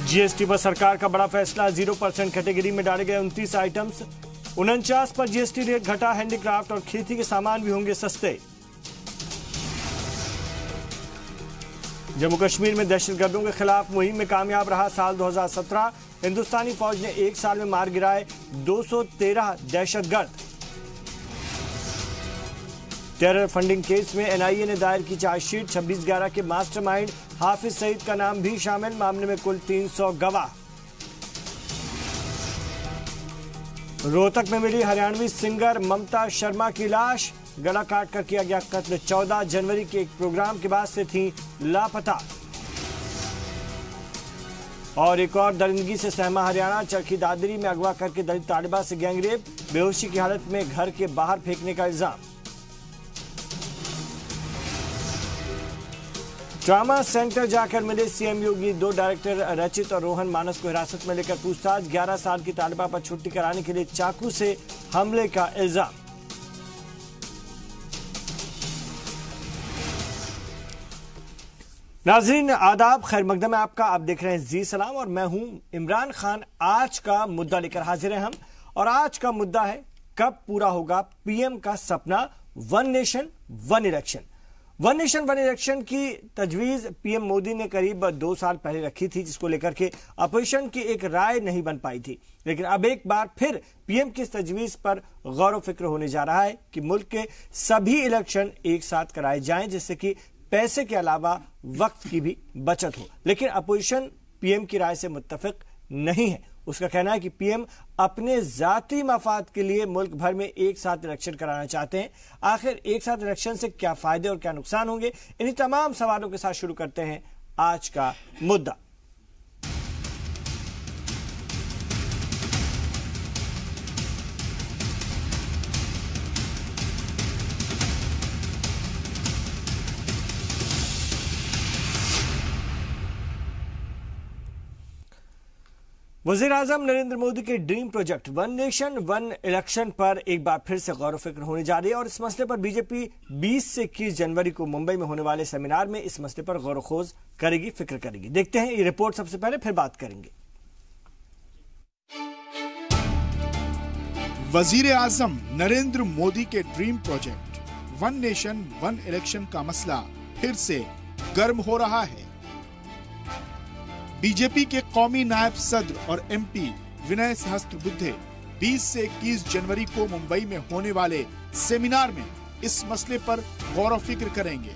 GST पर सरकार का बड़ा फैसला, 0% कैटेगरी में डाले गए 29 आइटम्स। 49 पर जीएसटी रेट घटा, हैंडीक्राफ्ट और खेती के सामान भी होंगे सस्ते। जम्मू कश्मीर में दहशतगर्दों के खिलाफ मुहिम में कामयाब रहा साल 2017। हिंदुस्तानी फौज ने एक साल में मार गिराए 213 दहशतगर्द। टेरर फंडिंग केस में एनआईए ने दायर की चार्जशीट, 26/11 के मास्टरमाइंड हाफिज सईद का नाम भी शामिल। मामले में कुल 300 गवाह। रोहतक में मिली हरियाणवी सिंगर ममता शर्मा की लाश, गला काट कर किया गया कत्ल। 14 जनवरी के एक प्रोग्राम के बाद से थी लापता। और एक और दरिंदगी से सहमा हरियाणा, चरखी दादरी में अगवा करके दलित तालिबा से गैंगरेप, बेहोशी की हालत में घर के बाहर फेंकने का इल्जाम। ट्रामा सेंटर जाकर मिले सीएम योगी, 2 डायरेक्टर रचित और रोहन मानस को हिरासत में लेकर पूछताछ। 11 साल की तालिबा पर छुट्टी कराने के लिए चाकू से हमले का इल्जाम। नाज़रीन आदाब, खैर मकदम है आपका। आप देख रहे हैं जी सलाम और मैं हूं इमरान खान। आज का मुद्दा लेकर हाजिर हैं हम, और आज का मुद्दा है कब पूरा होगा पीएम का सपना, one nation one election. One nation one election की तजवीज पीएम मोदी ने करीब 2 साल पहले रखी थी, जिसको लेकर के अपोजिशन की एक राय नहीं बन पाई थी। लेकिन अब एक बार फिर पीएम की इस तजवीज पर गौर व फिक्र होने जा रहा है कि मुल्क के सभी इलेक्शन एक साथ कराए जाएं, जिससे कि पैसे के अलावा वक्त की भी बचत हो। लेकिन अपोजिशन पीएम की राय से मुत्तफिक नहीं है। उसका कहना है कि पीएम अपने जाती मफाद के लिए मुल्क भर में एक साथ इलेक्शन कराना चाहते हैं। आखिर एक साथ इलेक्शन से क्या फायदे और क्या नुकसान होंगे, इन्हीं तमाम सवालों के साथ शुरू करते हैं आज का मुद्दा। वजीर आजम नरेंद्र मोदी के dream project one nation one election पर एक बार फिर से गौर व फिक्र होने जा रही है। और इस मसले पर बीजेपी 20 से 21 जनवरी को मुंबई में होने वाले सेमिनार में इस मसले पर गौर व खोज करेगी, फिक्र करेगी। देखते हैं ये रिपोर्ट सबसे पहले, फिर बात करेंगे। वजीर आजम नरेंद्र मोदी के dream project one nation one election का मसला फिर से गर्म हो रहा है। बीजेपी के कौमी नायब सदर और एमपी विनय सहस्त्रबुद्धे 20 से 21 जनवरी को मुंबई में होने वाले सेमिनार में इस मसले पर गौर व फिक्र करेंगे।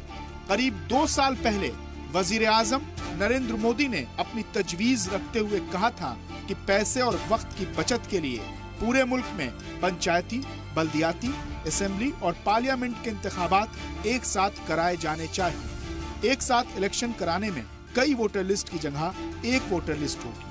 करीब 2 साल पहले वजीर आजम नरेंद्र मोदी ने अपनी तजवीज रखते हुए कहा था कि पैसे और वक्त की बचत के लिए पूरे मुल्क में पंचायती, बल्दियाती, असेंबली और पार्लियामेंट के इंतखाबात एक साथ कराए जाने चाहिए। एक साथ इलेक्शन कराने में कई वोटर लिस्ट की जगह एक वोटर लिस्ट होगी।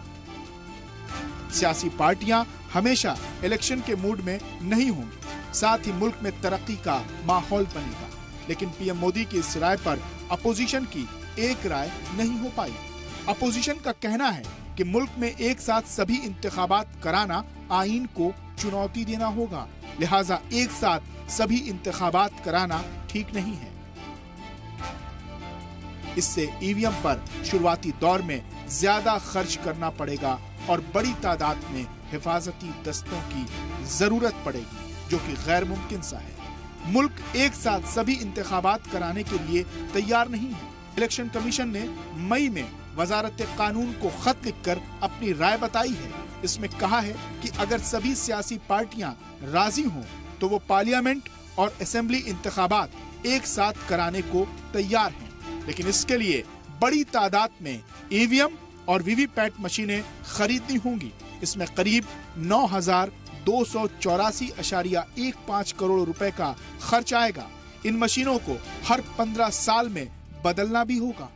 सियासी पार्टियां हमेशा इलेक्शन के मूड में नहीं होंगी, साथ ही मुल्क में तरक्की का माहौल बनेगा। लेकिन पीएम मोदी की इस राय पर अपोजिशन की एक राय नहीं हो पाई। अपोजिशन का कहना है कि मुल्क में एक साथ सभी इंतखाबात कराना आईन को चुनौती देना होगा, लिहाजा एक साथ सभी इंतखाबात कराना ठीक नहीं है। इससे ईवीएम पर शुरुआती दौर में ज्यादा खर्च करना पड़ेगा और बड़ी तादाद में हिफाजती दस्तों की जरूरत पड़ेगी, जो कि गैर मुमकिन सा है। मुल्क एक साथ सभी इंतखाबात कराने के लिए तैयार नहीं है। इलेक्शन कमीशन ने मई में वजारत कानून को खत लिखकर अपनी राय बताई है। इसमें कहा है कि अगर सभी सियासी पार्टियां राजी हों तो वो पार्लियामेंट और असेंबली इंतखाबात एक साथ कराने को तैयार हैं, लेकिन इसके लिए बड़ी तादाद में ईवीएम और वीवीपैट मशीनें खरीदनी होंगी। इसमें करीब 9,284.15 करोड़ रुपए का खर्च आएगा। इन मशीनों को हर 15 साल में बदलना भी होगा।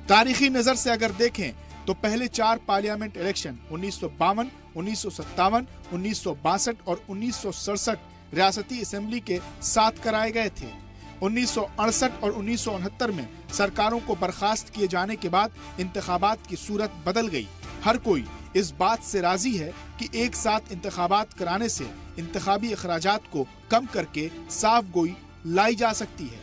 तारीखी नजर से अगर देखें तो पहले 4 पार्लियामेंट इलेक्शन 1952, 1957, 1962 और 1967 रियासती असेंबली के साथ कराए गए थे। 1968 और 1969 में सरकारों को बर्खास्त किए जाने के बाद इंतखाबात की सूरत बदल गई। हर कोई इस बात से राजी है कि एक साथ इंतखाबात कराने से इंतखाबी अखराजात को कम करके साफ गोई लाई जा सकती है।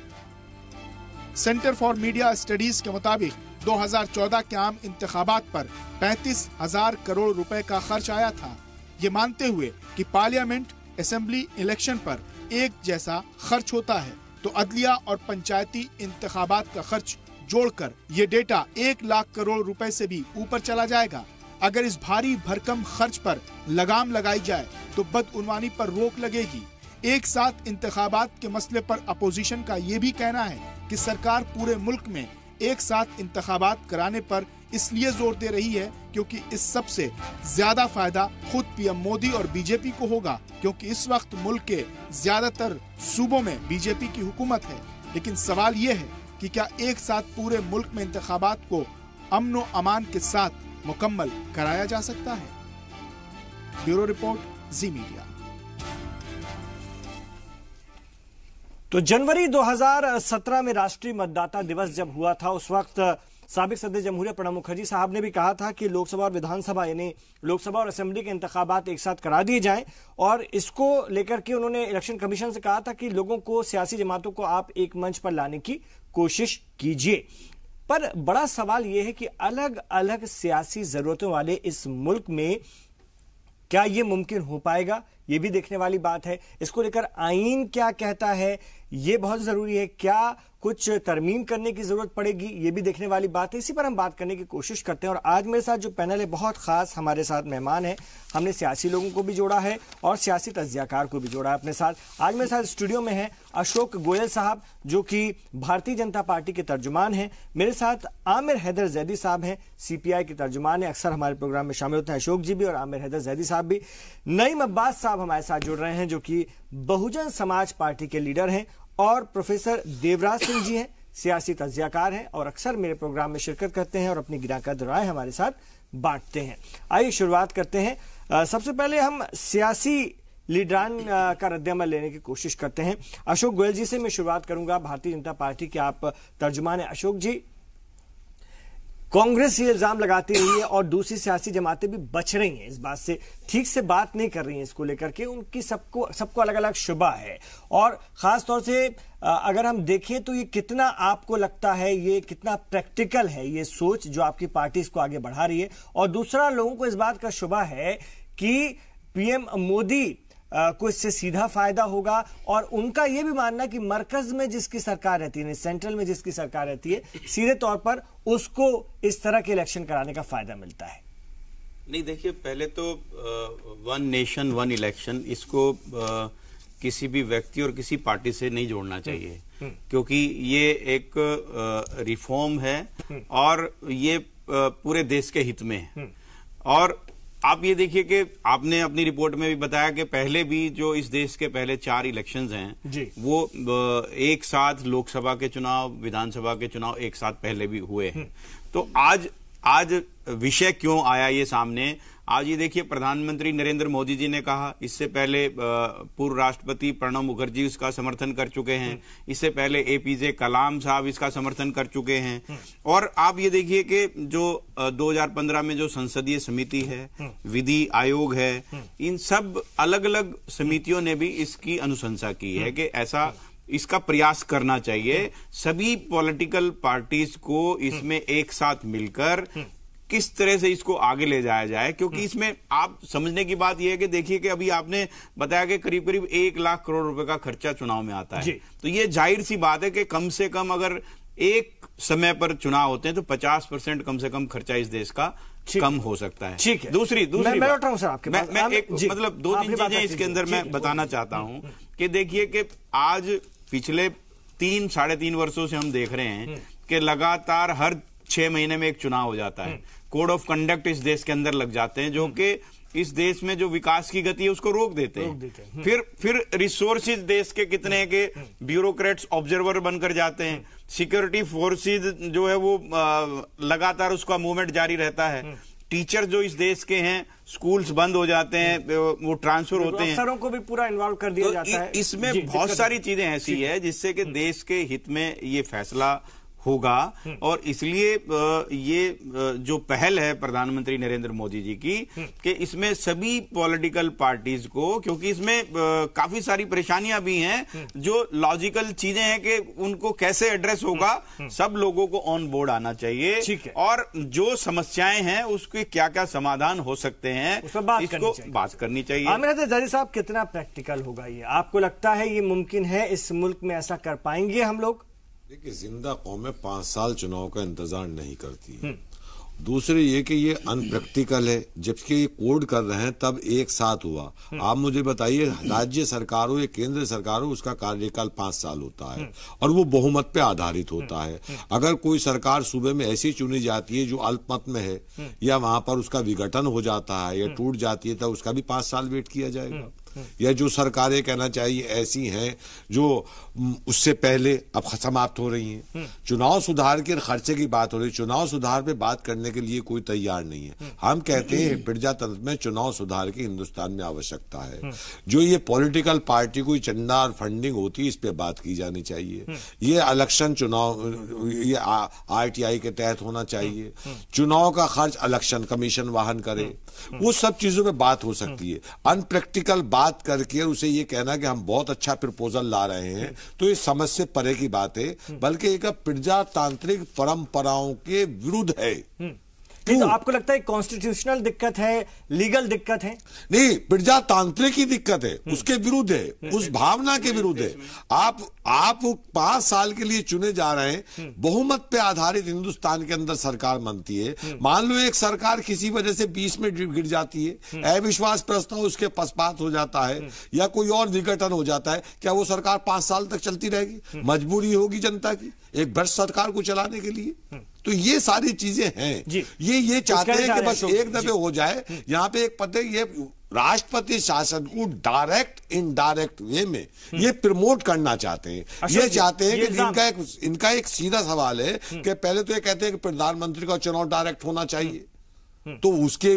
सेंटर फॉर मीडिया स्टडीज के मुताबिक 2014 के आम इंतखाबात पर 35,000 करोड़ रुपए का खर्च आया था। ये मानते हुए कि पार्लियामेंट असेंबली इलेक्शन पर एक जैसा खर्च होता है, तो अदलिया और पंचायती इंतखाबात का खर्च जोड़कर ये डेटा 1 लाख करोड़ रुपए से भी ऊपर चला जाएगा। अगर इस भारी भरकम खर्च पर लगाम लगाई जाए तो बदउनवानी पर रोक लगेगी। एक साथ इंतखाबात के मसले पर अपोजिशन का ये भी कहना है कि सरकार पूरे मुल्क में एक साथ इंतखाबात कराने पर इसलिए जोर दे रही है क्योंकि इस सब से ज्यादा फायदा खुद पीएम मोदी और बीजेपी को होगा, क्योंकि इस वक्त मुल्क के ज्यादातर सूबों में बीजेपी की हुकूमत है। लेकिन सवाल ये है कि क्या एक साथ पूरे मुल्क में इंतखाबात को अमन व अमान के साथ मुकम्मल कराया जा सकता है? ब्यूरो रिपोर्ट, जी मीडिया। तो जनवरी 2017 में राष्ट्रीय मतदाता दिवस जब हुआ था, उस वक्त साबिक सदर जमहूरिया प्रणब मुखर्जी साहब ने भी कहा था कि लोकसभा और विधानसभा यानी लोकसभा और असेंबली के इंतखाबात एक साथ करा दिए जाएं, और इसको लेकर के उन्होंने इलेक्शन कमीशन से कहा था कि लोगों को, सियासी जमातों को आप एक मंच पर लाने की कोशिश कीजिए। पर बड़ा सवाल यह है कि अलग अलग सियासी जरूरतों वाले इस मुल्क में क्या यह मुमकिन हो पाएगा, यह भी देखने वाली बात है। इसको लेकर आईन क्या कहता है, यह बहुत जरूरी है। क्या कुछ तरमीम करने की जरूरत पड़ेगी, यह भी देखने वाली बात है। इसी पर हम बात करने की कोशिश करते हैं। और आज मेरे साथ जो पैनल है, बहुत खास हमारे साथ मेहमान है। हमने सियासी लोगों को भी जोड़ा है और सियासी तज्जियाकार को भी जोड़ा है अपने साथ। आज मेरे साथ स्टूडियो में है अशोक गोयल साहब, जो कि भारतीय जनता पार्टी के तर्जुमान हैं। मेरे साथ आमिर हैदर जैदी साहब हैं, सीपीआई के तर्जुमान है, अक्सर हमारे प्रोग्राम में शामिल होते हैं। अशोक जी भी और आमिर हैदर जैदी साहब भी। नईम अब्बास साहब हमारे साथ जुड़ रहे हैं, जो कि बहुजन समाज पार्टी के लीडर हैं। और प्रोफेसर देवराज सिंह जी हैं, सियासी तज्जियाकार हैं और अक्सर मेरे प्रोग्राम में शिरकत करते हैं और अपनी गिराकत राय हमारे साथ बांटते हैं। आइए शुरुआत करते हैं। सबसे पहले हम सियासी लीडरान का रद्द-ए-अमल लेने की कोशिश करते हैं। अशोक गोयल जी से मैं शुरुआत करूंगा। भारतीय जनता पार्टी के आप तर्जुमान हैं। अशोक जी, कांग्रेस ये इल्जाम लगाती रही है और दूसरी सियासी जमातें भी बच रही हैं इस बात से, ठीक से बात नहीं कर रही हैं इसको लेकर के। उनकी सबको अलग अलग शुबा है। और खास तौर से अगर हम देखें तो ये कितना आपको लगता है, ये कितना प्रैक्टिकल है ये सोच जो आपकी पार्टी इसको आगे बढ़ा रही है। और दूसरा, लोगों को इस बात का शुबा है कि पीएम मोदी को इससे सीधा फायदा होगा। और उनका यह भी मानना कि मरकज में जिसकी सरकार रहती है, सेंट्रल में जिसकी सरकार रहती है, सीधे तौर पर उसको इस तरह के इलेक्शन कराने का फायदा मिलता है। नहीं, देखिए, पहले तो वन नेशन वन इलेक्शन, इसको किसी भी व्यक्ति और किसी पार्टी से नहीं जोड़ना चाहिए, क्योंकि ये एक रिफॉर्म है और ये पूरे देश के हित में है। और आप ये देखिए कि आपने अपनी रिपोर्ट में भी बताया कि पहले भी जो इस देश के पहले 4 इलेक्शंस हैं, वो एक साथ लोकसभा के चुनाव, विधानसभा के चुनाव एक साथ पहले भी हुए हैं। तो आज विषय क्यों आया ये सामने? आज ये देखिए, प्रधानमंत्री नरेंद्र मोदी जी ने कहा, इससे पहले पूर्व राष्ट्रपति प्रणब मुखर्जी इसका समर्थन कर चुके हैं, इससे पहले एपीजे कलाम साहब इसका समर्थन कर चुके हैं। और आप ये देखिए कि जो 2015 में जो संसदीय समिति है, विधि आयोग है, इन सब अलग अलग समितियों ने भी इसकी अनुशंसा की है कि ऐसा इसका प्रयास करना चाहिए। सभी पॉलिटिकल पार्टीज को इसमें एक साथ मिलकर किस तरह से इसको आगे ले जाया जाए, क्योंकि इसमें आप समझने की बात यह है कि देखिए कि अभी आपने बताया कि करीब करीब 1 लाख करोड़ रुपए का खर्चा चुनाव में आता है। तो ये जाहिर सी बात है कि कम से कम अगर एक समय पर चुनाव होते हैं तो 50% कम से कम खर्चा इस देश का कम हो सकता है। ठीक है। दूसरी मैं लौट रहा हूं सर आपके पास। मैं एक मतलब 2-3 चीजें इसके अंदर मैं बताना चाहता हूं कि देखिए कि आज पिछले 3-3.5 वर्षों से हम देख रहे हैं कि लगातार हर 6 महीने में एक चुनाव हो जाता है। कोड ऑफ कंडक्ट इस देश के अंदर लग जाते हैं, जो कि इस देश में जो विकास की गति है उसको रोक देते हैं। फिर रिसोर्सेज देश के कितने के ब्यूरोक्रेट्स ऑब्जर्वर बनकर जाते हैं। सिक्योरिटी फोर्सेज जो है वो लगातार उसका मूवमेंट जारी रहता है। टीचर जो इस देश के हैं, स्कूल्स बंद हो जाते हैं, वो ट्रांसफर होते हैं, अफसरों को भी पूरा इन्वॉल्व कर दिया जाता है। इसमें बहुत सारी चीजें ऐसी है जिससे कि देश के हित में ये फैसला होगा। और इसलिए ये जो पहल है प्रधानमंत्री नरेंद्र मोदी जी की कि इसमें सभी पॉलिटिकल पार्टीज को, क्योंकि इसमें काफी सारी परेशानियां भी हैं, जो लॉजिकल चीजें हैं कि उनको कैसे एड्रेस होगा, सब लोगों को ऑन बोर्ड आना चाहिए और जो समस्याएं हैं उसके क्या क्या समाधान हो सकते हैं इसको बात करनी चाहिए। आमिर जरदारी साहब, कितना प्रैक्टिकल होगा ये? आपको लगता है ये मुमकिन है, इस मुल्क में ऐसा कर पाएंगे हम लोग? देखिए, जिंदा कौमें 5 साल चुनाव का इंतजार नहीं करती है। दूसरे ये कि ये अनप्रैक्टिकल है, जबकि ये कोड कर रहे हैं तब एक साथ हुआ। आप मुझे बताइए, राज्य सरकार हो या केंद्र सरकार हो, उसका कार्यकाल 5 साल होता है और वो बहुमत पे आधारित होता है। अगर कोई सरकार सूबे में ऐसी चुनी जाती है जो अल्पमत में है या वहां पर उसका विघटन हो जाता है या टूट जाती है, तो उसका भी 5 साल वेट किया जाएगा। या जो सरकारें कहना चाहिए ऐसी हैं जो उससे पहले अब समाप्त हो रही हैं। चुनाव सुधार के खर्चे की बात हो रही है, चुनाव सुधार पे बात करने के लिए कोई तैयार नहीं है। हम कहते हैं प्रजातंत्र में चुनाव सुधार की हिंदुस्तान में आवश्यकता है। जो ये पॉलिटिकल पार्टी कोई चंदा और फंडिंग होती है, इस पे बात की जानी चाहिए। ये इलेक्शन चुनाव ये RTI के तहत होना चाहिए। चुनाव का खर्च इलेक्शन कमीशन वहन करे, वो सब चीजों पे बात हो सकती है। अनप्रैक्टिकल बात करके उसे ये कहना कि हम बहुत अच्छा प्रपोजल ला रहे हैं, तो ये समझ से परे की बात है, बल्कि एक प्रजातांत्रिक परंपराओं के विरुद्ध है। तो आपको लगता है कॉन्स्टिट्यूशनल दिक्कत है, लीगल दिक्कत है? नहीं, प्रजातांत्रिक की दिक्कत है, उसके विरुद्ध है, उस भावना के विरुद्ध है। आप 5 साल के लिए चुने जा रहे हैं, बहुमत पे आधारित हिंदुस्तान के अंदर सरकार बनती है। मान लो एक सरकार किसी वजह से 20 में गिर जाती है, अविश्वास प्रस्ताव उसके पक्षपात हो जाता है या कोई और विघटन हो जाता है, क्या वो सरकार 5 साल तक चलती रहेगी? मजबूरी होगी जनता की एक भ्रष्ट सरकार को चलाने के लिए। तो ये सारी चीजें हैं। ये चाहते हैं कि बस एक दफे हो जाए। यहाँ पे एक पते, ये राष्ट्रपति शासन को डायरेक्ट इनडायरेक्ट वे में ये प्रमोट करना चाहते हैं। ये चाहते हैं कि इनका एक सीधा सवाल है कि पहले तो ये कहते हैं कि प्रधानमंत्री का चुनाव डायरेक्ट होना चाहिए, तो उसके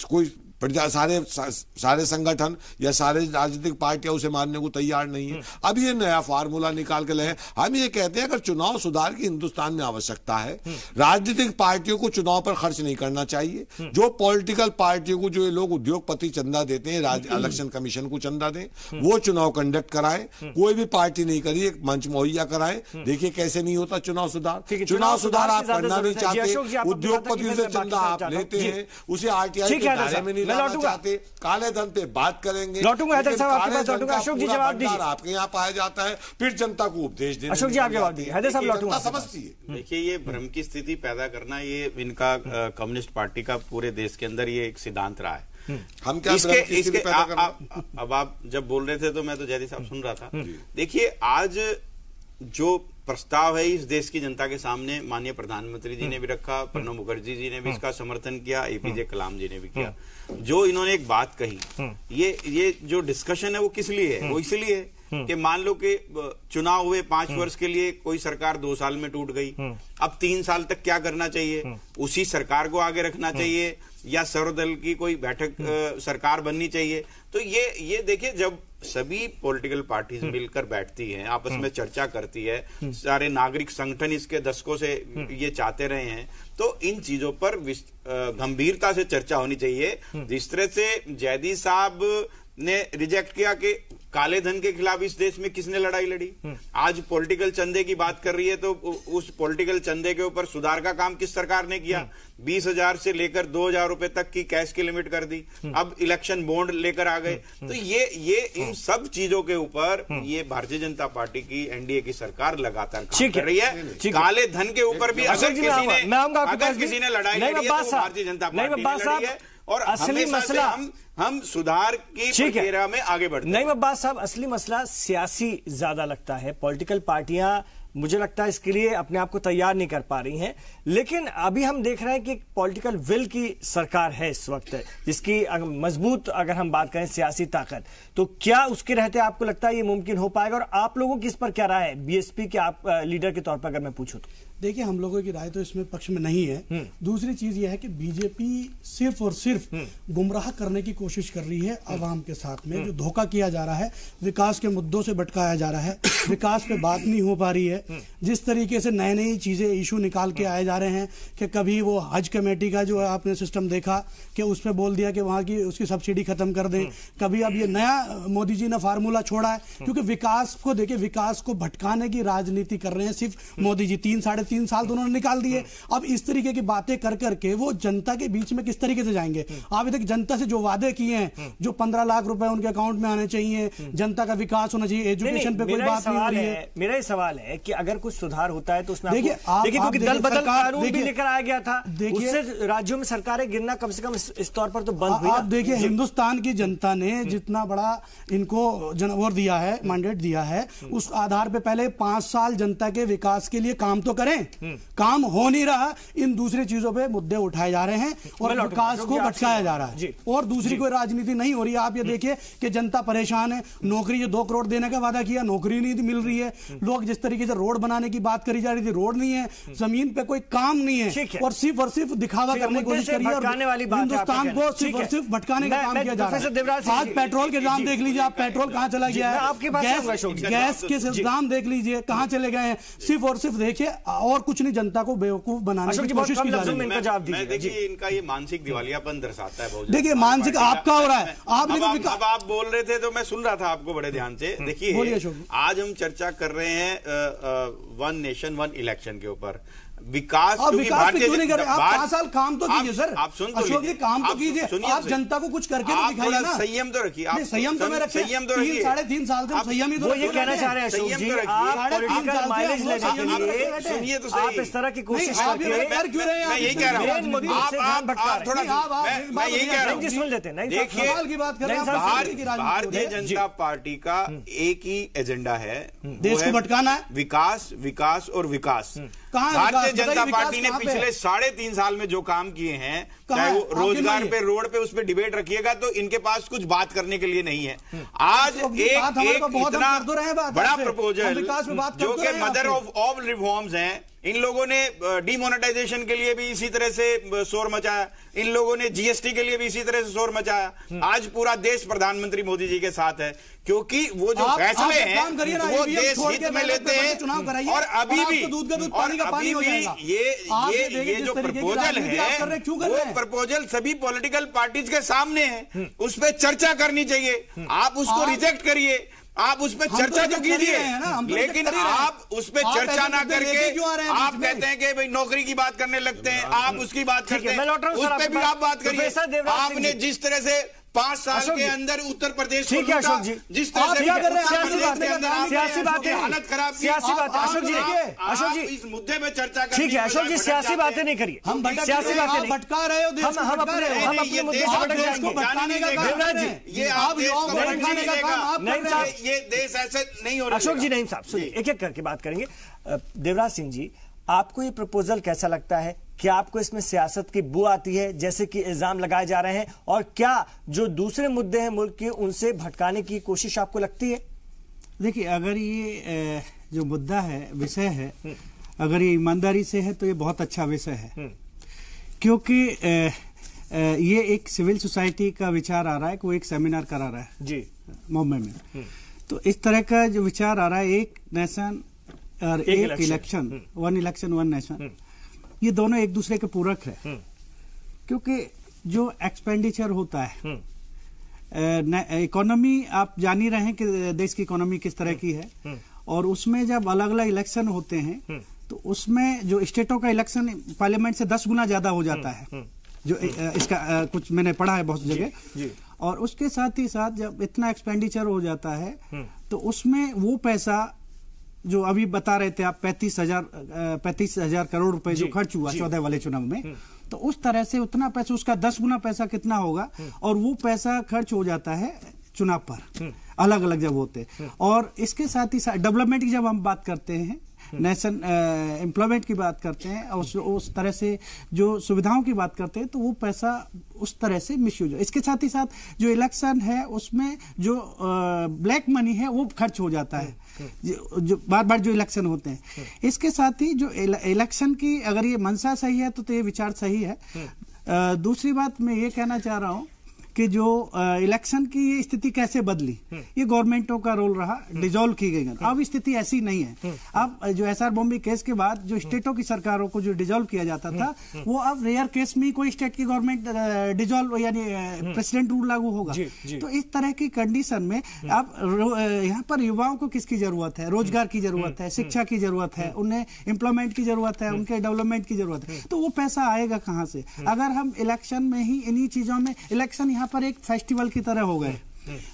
कोई सारे संगठन या सारे राजनीतिक पार्टियां उसे मानने को तैयार नहीं है। अब ये नया फार्मूला निकाल के लाए। हम ये कहते हैं अगर चुनाव सुधार की हिंदुस्तान में आवश्यकता है, राजनीतिक पार्टियों को चुनाव पर खर्च नहीं करना चाहिए। जो पॉलिटिकल पार्टियों को जो ये लोग उद्योगपति चंदा देते हैं, इलेक्शन कमीशन को चंदा दें, वो चुनाव कंडक्ट कराएं। कोई भी पार्टी नहीं करी, एक मंच मुहैया कराएं। देखिए कैसे नहीं होता चुनाव सुधार। चुनाव सुधार आप करना नहीं चाहते, उद्योगपतियों से चंदा आप लेते हैं, उसे RTI के दायरे में चाहते, काले धन पे बात करेंगे। लौटूंगा हैदर साहब आपके पास, लौटूंगा। अशोक जी जवाब दीजिए। आपके यहाँ पाया जाता है, फिर जनता को उपदेश देने। अशोक जी आप जवाब दीजिए। हैदर साहब लौटूंगा। समझती है। देखिए, ये भ्रम की स्थिति पैदा करना, ये इनका कम्युनिस्ट पार्टी का पूरे देश के अंदर ये एक सिद्धांत रहा है। हम क्या इसके अब आप जब बोल रहे थे तो मैं तो जयदी साहब सुन रहा था। देखिए, आज जो प्रस्ताव है इस देश की जनता के सामने माननीय प्रधानमंत्री जी ने भी रखा, प्रणब मुखर्जी जी ने भी इसका समर्थन किया, APJ कलाम जी ने भी किया। जो इन्होंने एक बात कही, ये जो डिस्कशन है वो किस लिए है? वो इसलिए है कि मान लो कि चुनाव हुए 5 वर्ष के लिए, कोई सरकार 2 साल में टूट गई, अब 3 साल तक क्या करना चाहिए? उसी सरकार को आगे रखना चाहिए या सर्वदल की कोई बैठक सरकार बननी चाहिए? तो ये देखिए, जब सभी पॉलिटिकल पार्टीज मिलकर बैठती हैं, आपस में चर्चा करती है, सारे नागरिक संगठन इसके दशकों से ये चाहते रहे हैं, तो इन चीजों पर गंभीरता से चर्चा होनी चाहिए। जिस तरह से जयदी साहब ने रिजेक्ट किया कि काले धन के खिलाफ इस देश में किसने लड़ाई लड़ी, आज पॉलिटिकल चंदे की बात कर रही है, तो उस पॉलिटिकल चंदे के ऊपर सुधार का काम किस सरकार ने किया? 20,000 से लेकर 2,000 रुपए तक की कैश की लिमिट कर दी, अब इलेक्शन बॉन्ड लेकर आ गए। तो ये इन सब चीजों के ऊपर ये भारतीय जनता पार्टी की NDA की सरकार लगातार काम कर रही है। काले धन के ऊपर भी अगर किसी ने लड़ाई लड़ी है तो भारतीय जनता पार्टी ने लड़ी है, और असली मसला हम सुधार की प्रक्रिया में आगे बढ़ते हैं। नहीं अब्बास साहब, असली मसला सियासी ज्यादा लगता है। पॉलिटिकल पार्टियां मुझे लगता है इसके लिए अपने आप को तैयार नहीं कर पा रही हैं, लेकिन अभी हम देख रहे हैं कि पॉलिटिकल विल की सरकार है इस वक्त, जिसकी मजबूत अगर हम बात करें सियासी ताकत, तो क्या उसके रहते आपको लगता है ये मुमकिन हो पाएगा? और आप लोगों की इस पर क्या राय है BSP के आप लीडर के तौर पर अगर मैं पूछूं तो? देखिए, हम लोगों की राय तो इसमें पक्ष में नहीं है। दूसरी चीज यह है कि बीजेपी सिर्फ और सिर्फ गुमराह करने की कोशिश कर रही है आवाम के साथ में। जो धोखा किया जा रहा है, विकास के मुद्दों से भटकाया जा रहा है, विकास पे बात नहीं हो पा रही है। जिस तरीके से नए नई चीजें इशू निकाल के आए जा रहे हैं कि कभी वो हज कमेटी का जो आपने सिस्टम देखा कि उस पर बोल दिया कि वहां की उसकी सब्सिडी खत्म कर दें, कभी अब ये नया मोदी जी ने फार्मूला छोड़ा है, क्योंकि विकास को देखिए, विकास को भटकाने की राजनीति कर रहे हैं सिर्फ मोदी जी। 3-3.5 साल तो उन्होंने निकाल दिए। अब इस तरीके की बातें कर करके वो जनता के बीच में किस तरीके से जाएंगे? आप देखिए, जनता से जो वादे किए हैं, जो 15 लाख रुपए उनके अकाउंट में आने चाहिए, जनता का विकास होना चाहिए, एजुकेशन पे कोई बात नहीं हो रही है। मेरा ही सवाल है कि अगर कुछ सुधार होता है तो उसमें देखिए, क्योंकि दल बदल कानून भी लेकर आया गया था, उससे राज्यों में सरकारें गिरना कम से कम इस तौर पर तो बंद हुई। आप देखिए, हिंदुस्तान की जनता ने जितना बड़ा इनको वो दिया है, मैंडेट दिया है, उस आधार पे पहले 5 साल जनता के विकास के लिए काम तो करें। काम हो नहीं रहा, इन दूसरी चीजों पे मुद्दे उठाए जा रहे हैं और विकास को भटकाया जा रहा है, और दूसरी कोई राजनीति नहीं हो रही है। आप ये देखिए कि जनता परेशान है। नौकरी, जो 2 करोड़ देने का वादा किया, नौकरी नहीं मिल रही है। लोग जिस तरीके से रोड बनाने की बात करी जा रही थी, रोड नहीं है, जमीन पे कोई काम नहीं है, और सिर्फ दिखावा करने की कोशिश करी है। हिंदुस्तान को सिर्फ और सिर्फ भटकाने का काम किया जा रहा है। आज पेट्रोल के दाम देख लीजिए, आप पेट्रोल कहां चला गया है, गैस के दाम देख लीजिए कहां चले गए हैं। सिर्फ और सिर्फ देखिए, और कुछ नहीं, जनता को बेवकूफ बनाने की कोशिश की जा रही है। देखिए, इनका ये मानसिक दिवालियापन दर्शाता है। देखिए, मानसिक आपका हो रहा है। आप बोल रहे थे तो मैं सुन रहा था आपको बड़े ध्यान से। देखिए, आज हम चर्चा कर रहे हैं 1 नेशन 1 इलेक्शन के ऊपर। विकास क्यों नहीं कर रहे? आप 5 साल काम तो कीजिए सर। आप सुन तो अशोक जी, काम तो कीजिए। आप जनता को कुछ करके तो दिखाइए ना। संयम तो रखिए। संयम तो मैं रखे, 3-3.5 साल से संयम ही तो ये कहना चाह रहे हैं अशोक जी, आप पॉलिटिकल माइलेज लेने के लिए सुनिए तो आप इस तरह की कोशिश करते हैं। मैं यही कह रहा हूँ, आप थोड़ा, मैं यही कह रहा हूँ, सुन लेते हैं। देखिए, की बात करें, भारतीय जनता पार्टी का एक ही एजेंडा है, देश को भटकाना है। विकास, विकास और विकास। भारतीय जनता पार्टी ने पिछले 3.5 साल में जो काम किए हैं, चाहे वो रोजगार पे, रोड पे, उस पे डिबेट रखिएगा तो इनके पास कुछ बात करने के लिए नहीं है। आज एक इतना बड़ा प्रपोजल जो कि मदर ऑफ ऑल रिफॉर्म्स हैं, इन लोगों ने डिमोनेटाइजेशन के लिए भी इसी तरह से शोर मचाया, इन लोगों ने जीएसटी के लिए भी इसी तरह से शोर मचाया। आज पूरा देश प्रधानमंत्री मोदी जी के साथ है, क्योंकि वो जो फैसले हैं वो देश हित में लेते हैं। और अभी भी ये जो प्रपोजल है, वो प्रपोजल सभी पॉलिटिकल पार्टीज के सामने है, उस पर चर्चा करनी चाहिए। आप उसको रिजेक्ट करिए, आप उस पर चर्चा तो कीजिए, लेकिन आप उस पर चर्चा ना करके आप कहते हैं कि भाई नौकरी की बात करने लगते हैं, आप उसकी बात करते हैं, उस पर भी आप बात करिए। आपने जिस तरह से 5 साल के अंदर उत्तर प्रदेश को लूटा, जिस तरह से सियासी बातें, हालत खराब, सियासी बातें, अशोक जी इस मुद्दे पे चर्चा करिए। ठीक है अशोक जी, सियासी बातें नहीं करिए, हम सियासी बातें नहीं, भटका रहे हो, हम अपने मुद्दे से भटक जाएंगे। देवराज जी, ये आप देश को भटकाने का काम आप कर रहे हैं, ये देश ऐसे नहीं हो रहा। अशोक जी, नहीं साहब, सुनिए, एक एक करके बात करेंगे। देवराज सिंह जी, आपको ये प्रपोजल कैसा लगता है? क्या आपको इसमें सियासत की बू आती है जैसे कि इल्जाम लगाए जा रहे हैं, और क्या जो दूसरे मुद्दे हैं मुल्क के, उनसे भटकाने की कोशिश आपको लगती है? देखिए, अगर ये जो मुद्दा है, विषय है, अगर ये ईमानदारी से है तो ये बहुत अच्छा विषय है, क्योंकि ये एक सिविल सोसाइटी का विचार आ रहा है कि वो एक सेमिनार करा रहा है जी मुंबई में। तो इस तरह का जो विचार आ रहा है, एक नेशन और एक इलेक्शन, 1 इलेक्शन 1 नेशन, ये दोनों एक दूसरे के पूरक है। क्योंकि जो एक्सपेंडिचर होता है, इकोनॉमी, आप जान ही रहे हैं कि देश की इकोनॉमी किस तरह की है, और उसमें जब अलग अलग इलेक्शन होते हैं तो उसमें जो स्टेटों का इलेक्शन पार्लियामेंट से 10 गुना ज्यादा हो जाता है, जो इसका कुछ मैंने पढ़ा है बहुत जगह। और उसके साथ ही साथ जब इतना एक्सपेंडिचर हो जाता है तो उसमें वो पैसा जो अभी बता रहे थे आप, 35,000 करोड़ रुपए जो खर्च हुआ 14 वाले चुनाव में, तो उस तरह से उतना पैसा, उसका 10 गुना पैसा कितना होगा, और वो पैसा खर्च हो जाता है चुनाव पर, अलग अलग जब होते। और इसके साथ ही साथ डेवलपमेंट की जब हम बात करते हैं नेशन एम्प्लॉयमेंट की बात करते हैं, उस तरह से जो सुविधाओं की बात करते हैं, तो वो पैसा उस तरह से मिसयूज हो। इसके साथ ही साथ जो इलेक्शन है उसमें जो ब्लैक मनी है वो खर्च हो जाता है, जो बार बार जो इलेक्शन होते हैं। इसके साथ ही जो इलेक्शन की अगर ये मंशा सही है तो ये विचार सही है। दूसरी बात मैं ये कहना चाह रहा हूं कि जो इलेक्शन की ये स्थिति कैसे बदली, ये गवर्नमेंटों का रोल रहा, डिसॉल्व की गई। अब स्थिति ऐसी नहीं है। अब जो एसआर बॉम्बे केस के बाद जो स्टेटों की सरकारों को जो डिसॉल्व किया जाता था, वो अब रेयर केस में कोई स्टेट की गवर्नमेंट डिसॉल्व यानी प्रेसिडेंट रूल लागू होगा। तो इस तरह की कंडीशन में अब यहाँ पर युवाओं को किसकी जरूरत है? रोजगार की जरूरत है, शिक्षा की जरूरत है, उन्हें एम्प्लॉयमेंट की जरूरत है, उनके डेवलपमेंट की जरूरत है। तो वो पैसा आएगा कहाँ से अगर हम इलेक्शन में ही इन्हीं चीजों में, इलेक्शन यहाँ पर एक फेस्टिवल की तरह हो गए,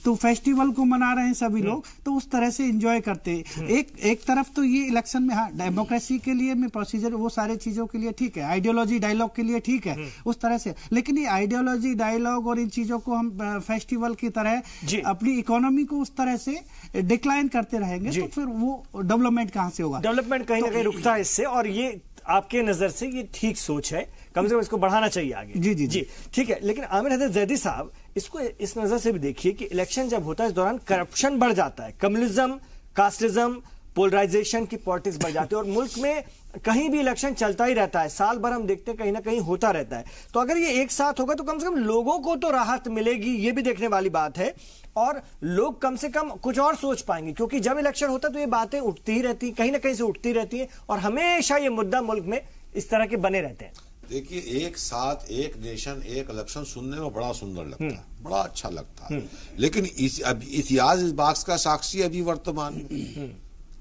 तो फेस्टिवल को मना रहे हैं सभी लोग, तो उस तरह से एंजॉय करते हैं। एक तरफ तो ये इलेक्शन में, हाँ, डेमोक्रेसी के लिए में प्रोसीजर वो सारे चीजों के लिए ठीक है, आइडियोलॉजी डायलॉग के लिए ठीक है उस तरह से, लेकिन ये आइडियोलॉजी डायलॉग और इन चीजों को हम फेस्टिवल की तरह अपनी इकोनॉमी को उस तरह से डिक्लाइन करते रहेंगे तो फिर वो डेवलपमेंट कहां से होगा? डेवलपमेंट कहीं ना कहीं रुकता है इससे, और ये आपके नजर से ये ठीक सोच है, कम से कम इसको बढ़ाना चाहिए आगे। जी ठीक है। लेकिन आमिर हैदर जैदी साहब, इसको इस नजर से भी देखिए कि इलेक्शन जब होता है इस दौरान करप्शन बढ़ जाता है, कम्युनिज्म, कास्टिज्म, पोलराइजेशन की पॉलिटिक्स बढ़ जाती है, और मुल्क में कहीं भी इलेक्शन चलता ही रहता है, साल भर हम देखते हैं कहीं ना कहीं होता रहता है। तो अगर ये एक साथ होगा तो कम से कम लोगों को तो राहत मिलेगी, ये भी देखने वाली बात है, और लोग कम से कम कुछ और सोच पाएंगे, क्योंकि जब इलेक्शन होता है तो ये बातें उठती ही रहती, कहीं ना कहीं से उठती रहती है, और हमेशा ये मुद्दा मुल्क में इस तरह के बने रहते हैं। देखिए, एक साथ एक नेशन एक इलेक्शन सुनने में बड़ा सुंदर लगता है, बड़ा अच्छा लगता है, लेकिन इतिहास इस बात का साक्षी अभी वर्तमान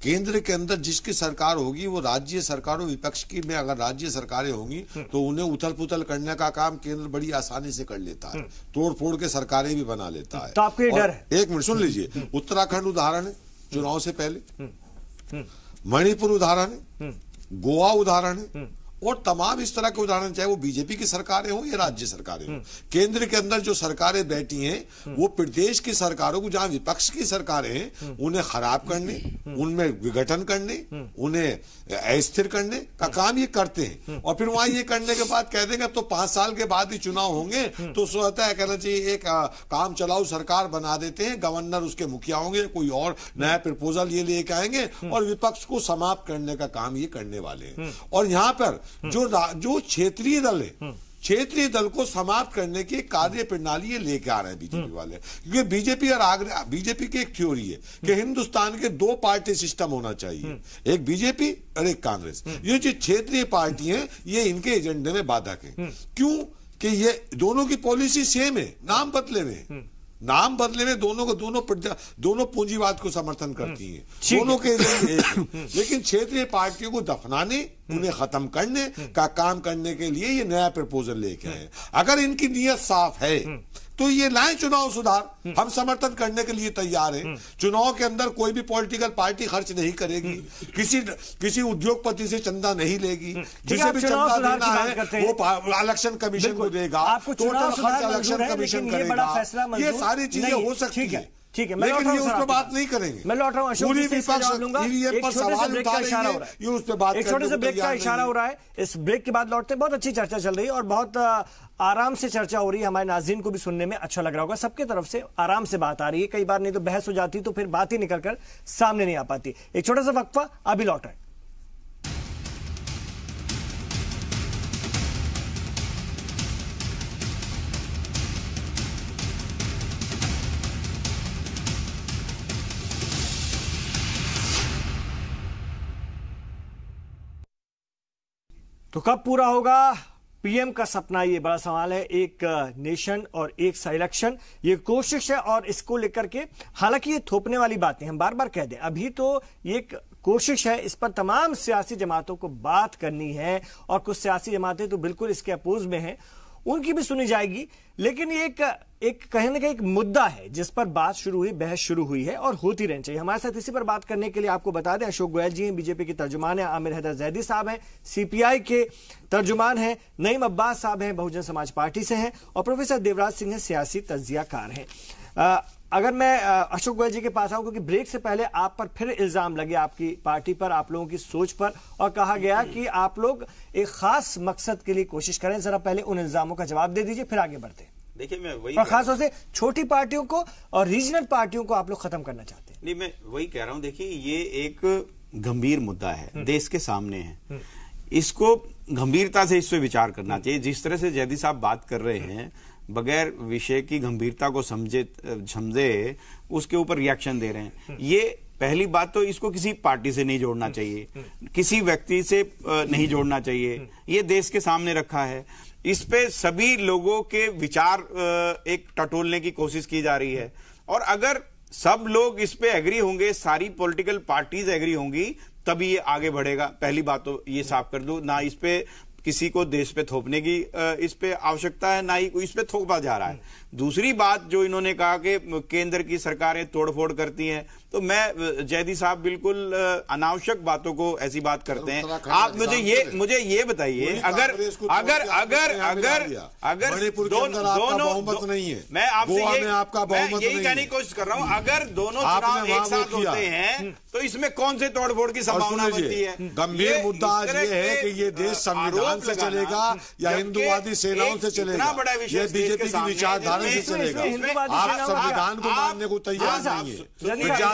केंद्र के अंदर जिसकी सरकार होगी वो राज्य सरकारों, विपक्ष की में अगर राज्य सरकारें होंगी तो उन्हें उथल पुथल करने का काम केंद्र बड़ी आसानी से कर लेता है, तोड़ फोड़ के सरकारें भी बना लेता है। तो आपको ये डर है? एक मिनट सुन लीजिए, उत्तराखंड उदाहरण है चुनाव से पहले, मणिपुर उदाहरण है, गोवा उदाहरण है, और तमाम इस तरह के उदाहरण, चाहे वो बीजेपी की सरकारें हो या राज्य सरकारें हो, केंद्र के अंदर जो सरकारें बैठी हैं वो प्रदेश की सरकारों को, जहां विपक्ष की सरकारें हैं, उन्हें खराब करने, उनमें विघटन करने, उन्हें अस्थिर करने का काम ये करते हैं। और फिर वहां ये करने के बाद कह देंगे तो 5 साल के बाद ही चुनाव होंगे, तो सोचता है कहना चाहिए एक काम चलाऊ सरकार बना देते हैं, गवर्नर उसके मुखिया होंगे, कोई और नया प्रपोजल ये लेके आएंगे और विपक्ष को समाप्त करने का काम ये करने वाले हैं। और यहाँ पर जो क्षेत्रीय दल है, क्षेत्रीय दल को समाप्त करने की कार्य प्रणाली लेके आ रहे हैं बीजेपी वाले, क्योंकि बीजेपी की एक थ्योरी है कि हिंदुस्तान के 2 पार्टी सिस्टम होना चाहिए, एक बीजेपी और एक कांग्रेस। ये जो क्षेत्रीय पार्टी है ये इनके एजेंडे में बाधक है। क्यों? कि ये दोनों की पॉलिसी सेम है, नाम बदले में, नाम बदले में दोनों पूंजीवाद को समर्थन करती हैं, दोनों के लेकिन क्षेत्रीय पार्टियों को दफनाने, उन्हें खत्म करने का काम करने के लिए ये नया प्रपोजल लेके आए। अगर इनकी नीयत साफ है तो ये लाए चुनाव सुधार, हम समर्थन करने के लिए तैयार हैं। चुनाव के अंदर कोई भी पॉलिटिकल पार्टी खर्च नहीं करेगी, किसी उद्योगपति से चंदा नहीं लेगी, जिसे भी चंदा देना है वो इलेक्शन कमीशन को देगा, टोटल खर्च इलेक्शन कमीशन करेगा। ये सारी चीजें हो सकती है, ठीक है, लेकिन ये उस पर बात नहीं करेंगे। मैं लौट रहा हूं, पूरी विपक्ष ईवीएम पर सवाल उठाएंगे, ये उस पर बात, एक छोटे से ब्रेक का इशारा हो रहा है। इस ब्रेक के बाद लौटते हैं। बहुत अच्छी चर्चा चल रही है और बहुत आराम से चर्चा हो रही है, हमारे नाज़रीन को भी सुनने में अच्छा लग रहा होगा। सबके तरफ से आराम से बात आ रही है, कई बार नहीं तो बहस हो जाती तो फिर बात ही निकलकर सामने नहीं आ पाती। एक छोटा सा वक्फा, अभी लौट रहे हैं। तो कब पूरा होगा पीएम का सपना, ये बड़ा सवाल है। एक नेशन और एक सा इलेक्शन, ये कोशिश है और इसको लेकर के, हालांकि ये थोपने वाली बातें हम बार बार कह दें, अभी तो ये एक कोशिश है, इस पर तमाम सियासी जमातों को बात करनी है और कुछ सियासी जमातें तो बिल्कुल इसके अपोज में हैं, उनकी भी सुनी जाएगी। लेकिन ये एक कहीं ना कहीं एक मुद्दा है जिस पर बात शुरू हुई, बहस शुरू हुई है और होती रहनी चाहिए। हमारे साथ इसी पर बात करने के लिए आपको बता दें, अशोक गोयल जी हैं, बीजेपी के तर्जुमान हैं, आमिर हैदर जैदी साहब हैं, सीपीआई के तर्जुमान हैं, नईम अब्बास साहब हैं, बहुजन समाज पार्टी से हैं, और प्रोफेसर देवराज सिंह हैं, सियासी तज्जियाकार हैं। अगर मैं अशोक गोयल जी के पास आऊं, क्योंकि ब्रेक से पहले आप पर फिर इल्जाम लगे आपकी पार्टी पर, आप लोगों की सोच पर, और कहा गया कि आप लोग एक खास मकसद के लिए कोशिश करें। जरा पहले उन इल्जामों का जवाब दे दीजिए, फिर आगे बढ़ते हैं। देखिए, मैं वही और खासतौर से छोटी पार्टियों को और रीजनल पार्टियों को आप लोग खत्म करना चाहते हैं। नहीं, मैं वही कह रहा हूं। देखिए, ये एक गंभीर मुद्दा है, देश के सामने है, इसको गंभीरता से इस पे विचार करना चाहिए। जिस तरह से जयदी साहब बात कर रहे हैं, बगैर विषय की गंभीरता को समझे उसके ऊपर रिएक्शन दे रहे हैं। ये पहली बात तो इसको किसी पार्टी से नहीं जोड़ना चाहिए, किसी व्यक्ति से नहीं जोड़ना चाहिए। ये देश के सामने रखा है, इस पे सभी लोगों के विचार एक टटोलने की कोशिश की जा रही है। और अगर सब लोग इस पे एग्री होंगे, सारी पॉलिटिकल पार्टीज एग्री होंगी, तभी ये आगे बढ़ेगा। पहली बात तो ये साफ कर दूं, ना इस पे किसी को देश पे थोपने की इस पे आवश्यकता है, ना ही इस पे थोपा जा रहा है। दूसरी बात जो इन्होंने कहा कि केंद्र की सरकारें तोड़फोड़ करती हैं, तो मैं जयदी साहब बिल्कुल अनावश्यक बातों को ऐसी बात करते हैं। आप मुझे ये बताइए, अगर दोनों नहीं है, मैं आपसे यही कहने की कोशिश कर रहा हूं, अगर दोनों चुनाव एक साथ होते हैं तो इसमें कौन से तोड़फोड़ की संभावना बनती है? गंभीर मुद्दा आज ये है कि ये देश संविधान से चलेगा या हिंदुवादी सेनाओं से चलेगा, ये बीजेपी की विचारधारा से चलेगा। आप संविधान को मानने को तैयार नहीं है,